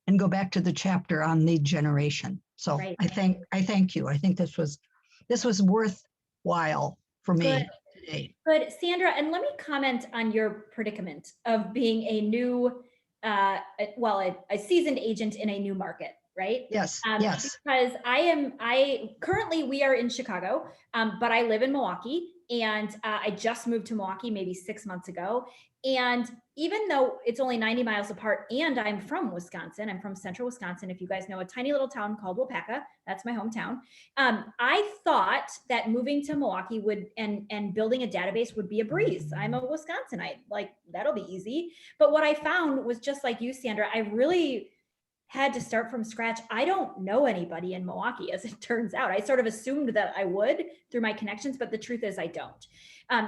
and go back to the chapter on lead generation. So I thank you. I think this was worthwhile for me today. Good, Sandra, and let me comment on your predicament of being a new, a seasoned agent in a new market, right? Yes, yes. Because currently we are in Chicago, but I live in Milwaukee, and I just moved to Milwaukee maybe 6 months ago. And even though it's only 90 miles apart, and I'm from Wisconsin, I'm from central Wisconsin. If you guys know a tiny little town called Waupaca, that's my hometown. I thought that moving to Milwaukee would and building a database would be a breeze. I'm a Wisconsinite, like that'll be easy. But what I found was just like you, Sandra, I really had to start from scratch. I don't know anybody in Milwaukee, as it turns out. I sort of assumed that I would through my connections, but the truth is I don't.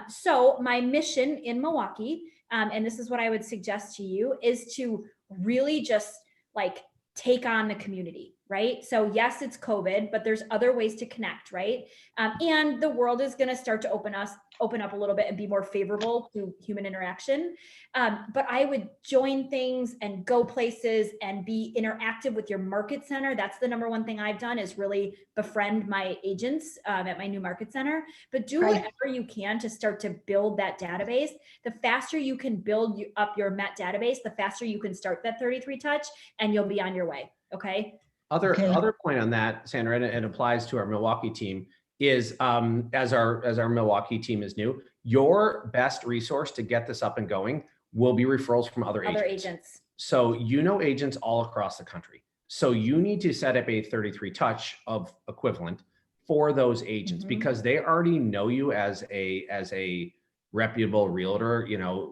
So my mission in Milwaukee, and this is what I would suggest to you, is to really just like take on the community, right? So yes, it's COVID, but there's other ways to connect, right? And the world is going to start to open up a little bit and be more favorable to human interaction. But I would join things and go places and be interactive with your market center. That's the number one thing I've done, is really befriend my agents at my new market center. But do whatever you can to start to build that database. The faster you can build up your Met database, the faster you can start that 33 touch, and you'll be on your way. Okay. Other point on that, Sandra, and it applies to our Milwaukee team, is as our Milwaukee team is new, your best resource to get this up and going will be referrals from other agents. So agents all across the country. So you need to set up a 33 touch of equivalent for those agents, because they already know you as a reputable realtor,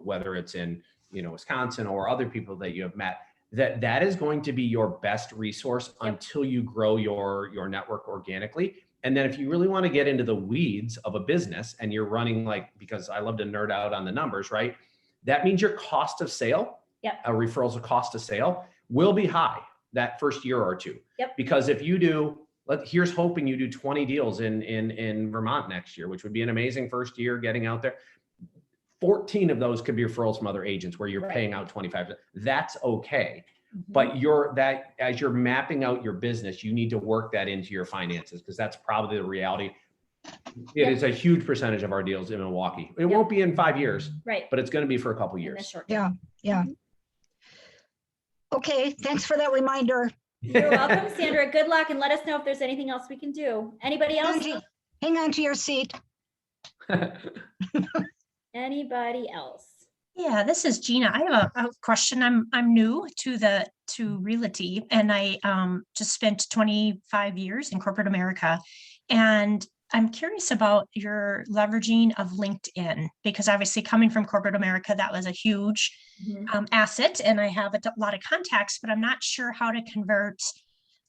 whether it's in Wisconsin or other people that you have met. That is going to be your best resource until you grow your network organically. And then if you really want to get into the weeds of a business and you're running, because I love to nerd out on the numbers, right? That means your cost of sale, a referral's cost of sale, will be high that first year or two. Because if you do, here's hoping you do 20 deals in Vermont next year, which would be an amazing first year getting out there. 14 of those could be referrals from other agents where you're paying out 25. That's okay. But as you're mapping out your business, you need to work that into your finances, because that's probably the reality. It is a huge percentage of our deals in Milwaukee. It won't be in 5 years, but it's going to be for a couple of years. Yeah. Okay, thanks for that reminder. You're welcome, Sandra. Good luck, and let us know if there's anything else we can do. Anybody else? Hang on to your seat. Anybody else? Yeah, this is Gina. I have a question. I'm new to realty, and I just spent 25 years in corporate America, and I'm curious about your leveraging of LinkedIn, because obviously coming from corporate America, that was a huge asset, and I have a lot of contacts, but I'm not sure how to convert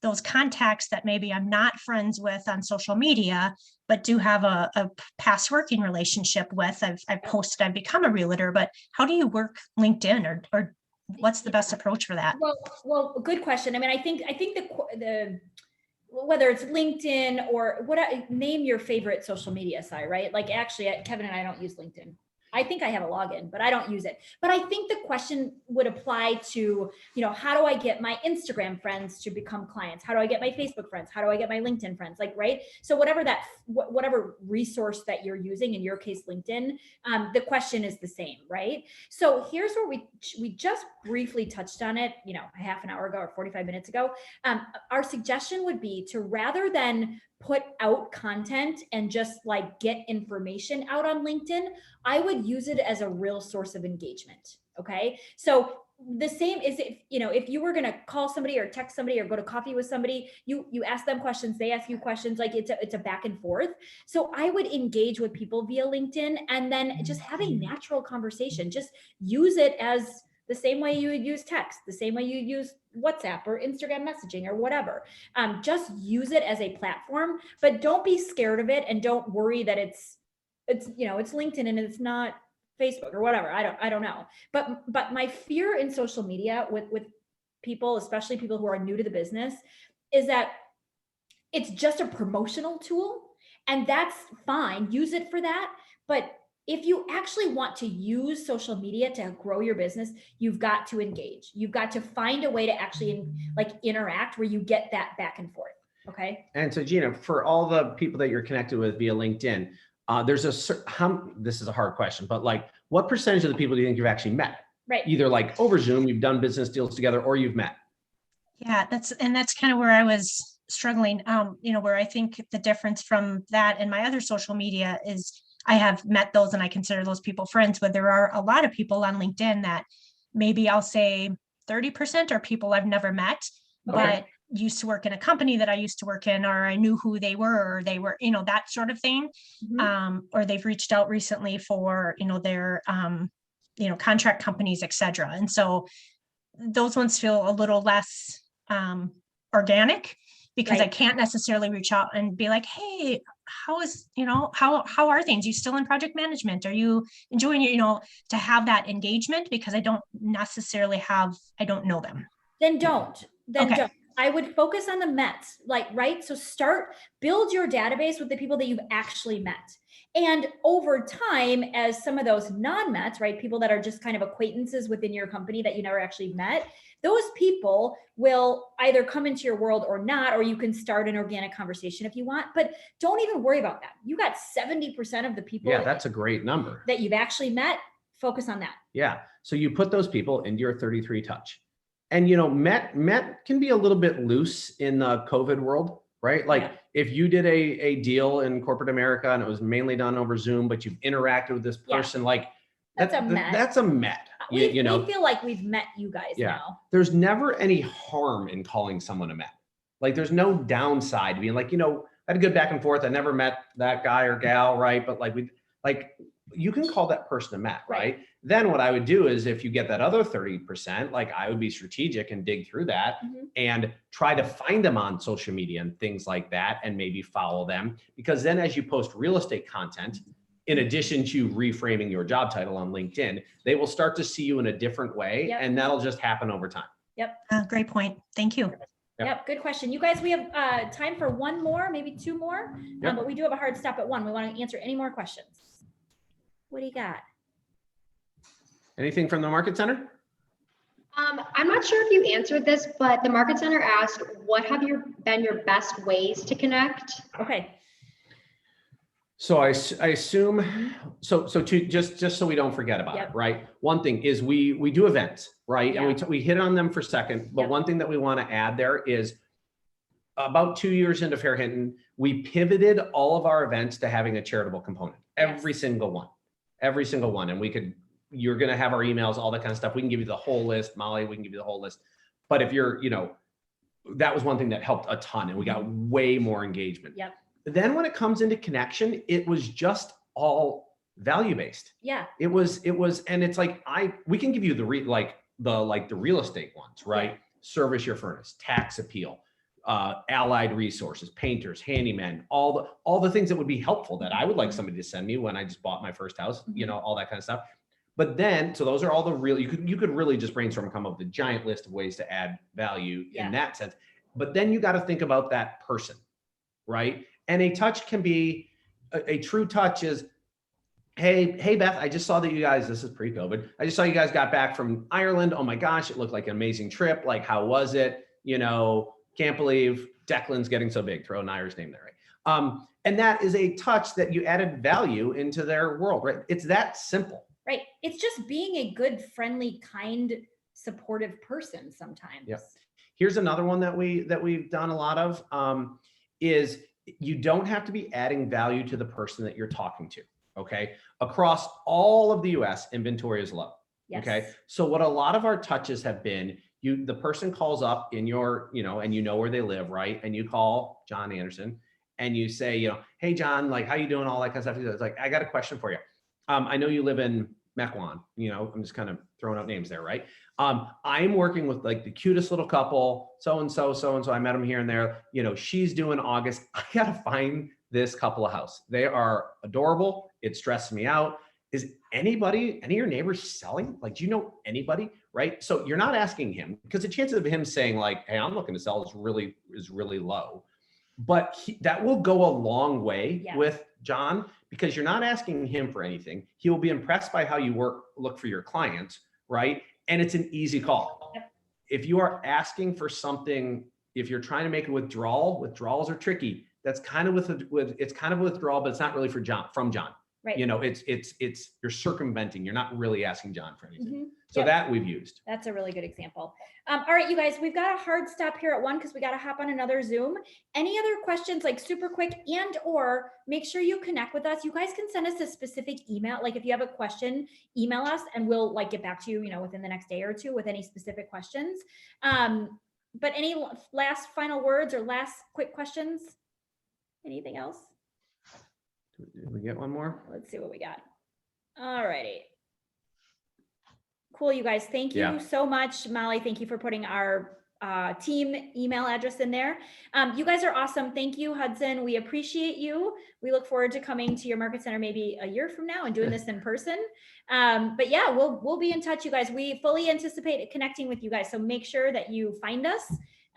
those contacts that maybe I'm not friends with on social media, but do have a past working relationship with. I've posted, I've become a realtor, but how do you work LinkedIn, or what's the best approach for that? Well, good question. I mean, I think the whether it's LinkedIn or name your favorite social media site, right? Like actually, Kevin and I don't use LinkedIn. I think I have a login, but I don't use it. But I think the question would apply to, how do I get my Instagram friends to become clients? How do I get my Facebook friends? How do I get my LinkedIn friends? Right? So whatever resource that you're using, in your case, LinkedIn, the question is the same, right? So here's where we just briefly touched on it, a half an hour ago or 45 minutes ago. Our suggestion would be to, rather than put out content and just get information out on LinkedIn, I would use it as a real source of engagement. Okay. So the same is if you were going to call somebody or text somebody or go to coffee with somebody, you ask them questions, they ask you questions, it's a back and forth. So I would engage with people via LinkedIn and then just have a natural conversation. Just use it as the same way you would use text, the same way you use WhatsApp or Instagram messaging or whatever. Just use it as a platform, but don't be scared of it, and don't worry that it's LinkedIn and it's not Facebook or whatever. I don't know. But my fear in social media with people, especially people who are new to the business, is that it's just a promotional tool, and that's fine. Use it for that. But if you actually want to use social media to grow your business, you've got to engage. You've got to find a way to actually interact where you get that back and forth. Okay. And so Gina, for all the people that you're connected with via LinkedIn, this is a hard question, but what percentage of the people do you think you've actually met? Right. Either over Zoom, you've done business deals together, or you've met. Yeah, that's kind of where I was struggling. Where I think the difference from that and my other social media is I have met those and I consider those people friends, but there are a lot of people on LinkedIn that maybe I'll say 30% are people I've never met, but used to work in a company that I used to work in, or I knew who they were, or they were, that sort of thing. Or they've reached out recently for, their, contract companies, et cetera. And so those ones feel a little less organic, because I Right. can't necessarily reach out and be like, hey, how is, how are things? You still in project management? Are you enjoying it, to have that engagement, because I don't necessarily I don't know them. Then don't. Then Okay. don't. I would focus on the Mets, right? So build your database with the people that you've actually met. And over time, as some of those non-Mets, right, people that are just kind of acquaintances within your company that you never actually met, those people will either come into your world or not, or you can start an organic conversation if you want, but don't even worry about that. You got 70% of the people Yeah, that's a great number. that you've actually met. Focus on that. Yeah. So you put those people into your 33 touch. And Met can be a little bit loose in the COVID world, right? Like Yeah. if you did a deal in corporate America and it was mainly done over Zoom, but you've interacted with this Yeah. person, like That's a Met. That's a Met. We feel like we've met you guys now. There's never any harm in calling someone a Met. Like there's no downside being like, I had a good back and forth. I never met that guy or gal, right? But you can call that person a Met, right? Then what I would do is if you get that other 30%, like I would be strategic and dig through that and try to find them on social media and things like that, and maybe follow them. Because then as you post real estate content, in addition to reframing your job title on LinkedIn, they will start to see you in a different way. Yep. And that'll just happen over time. Yep. Great point. Thank you. Yep. Good question. You guys, we have time for one more, maybe two more, Yep. but we do have a hard stop at 1. We want to answer any more questions. What do you got? Anything from the Market Center? I'm not sure if you answered this, but the Market Center asked, what have been your best ways to connect? Okay. So I assume, just so we don't forget about it, right? One thing is we do events, right? Yeah. And we hit on them for a second, but one thing that we want to add there is about 2 years into Phair-Hinton, we pivoted all of our events to having a charitable component, every single one. And you're going to have our emails, all that kind of stuff. We can give you the whole list. Molly, we can give you the whole list. But if you're, that was one thing that helped a ton, and we got way more engagement. Yep. Then when it comes into connection, it was just all value-based. Yeah. It was, and it's like, we can give you the real estate ones, right? Yeah. Service your furnace, tax appeal, allied resources, painters, handymen, all the things that would be helpful that I would like somebody to send me when I just bought my first house, all that kind of stuff. But then, so those are all the real, you could really just brainstorm and come up with a giant list of ways to add value in that sense. But then you got to think about that person, right? And a touch can be, a true touch is, hey Beth, I just saw that you guys, this is pre-COVID, I just saw you guys got back from Ireland. Oh my gosh, it looked like an amazing trip. Like, how was it? Can't believe Declan's getting so big. Throw an Irish name there, right? And that is a touch that you added value into their world, right? It's that simple. Right. It's just being a good, friendly, kind, supportive person sometimes. Yep. Here's another one that we've done a lot of, is you don't have to be adding value to the person that you're talking to. Okay. Across all of the US, inventory is low. Yes. Okay. So what a lot of our touches have been, the person calls up in your, and where they live, right? And you call John Anderson and you say, hey John, like, how you doing? All that kind of stuff. It's like, I got a question for you. I know you live in Mequon, I'm just kind of throwing out names there, right? I'm working with like the cutest little couple, so-and-so. I met them here and there. She's doing August. I got to find this couple of house. They are adorable. It stresses me out. Is any of your neighbors selling? Like, do you know anybody? Right. So you're not asking him, because the chances of him saying like, hey, I'm looking to sell is really low. But that will go a long way with John, because you're not asking him for anything. He will be impressed by how you look for your clients, right? And it's an easy call. Yep. If you are asking for something, if you're trying to make a withdrawals are tricky. That's kind of it's kind of a withdrawal, but it's not really from John. Right. It's you're circumventing. You're not really asking John for anything. So Yep. that we've used. That's a really good example. All right, you guys, we've got a hard stop here at 1 because we got to hop on another Zoom. Any other questions, like super quick, or make sure you connect with us. You guys can send us a specific email. Like if you have a question, email us and we'll get back to you, within the next day or two with any specific questions. But any last final words or last quick questions? Anything else? Did we get one more? Let's see what we got. All righty. Cool, you guys. Thank you so much. Molly, thank you for putting our team email address in there. You guys are awesome. Thank you, Hudson. We appreciate you. We look forward to coming to your market center maybe a year from now and doing this in person. But yeah, we'll be in touch, you guys. We fully anticipate connecting with you guys. So make sure that you find us.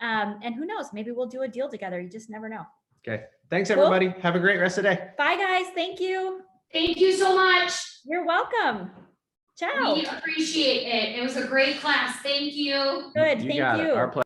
And who knows, maybe we'll do a deal together. You just never know. Okay. Thanks, Cool. everybody. Have a great rest of the day. Bye, guys. Thank you. Thank you so much. You're welcome. Ciao. We appreciate it. It was a great class. Thank you. Good. You Thank got it. you. Our pleasure.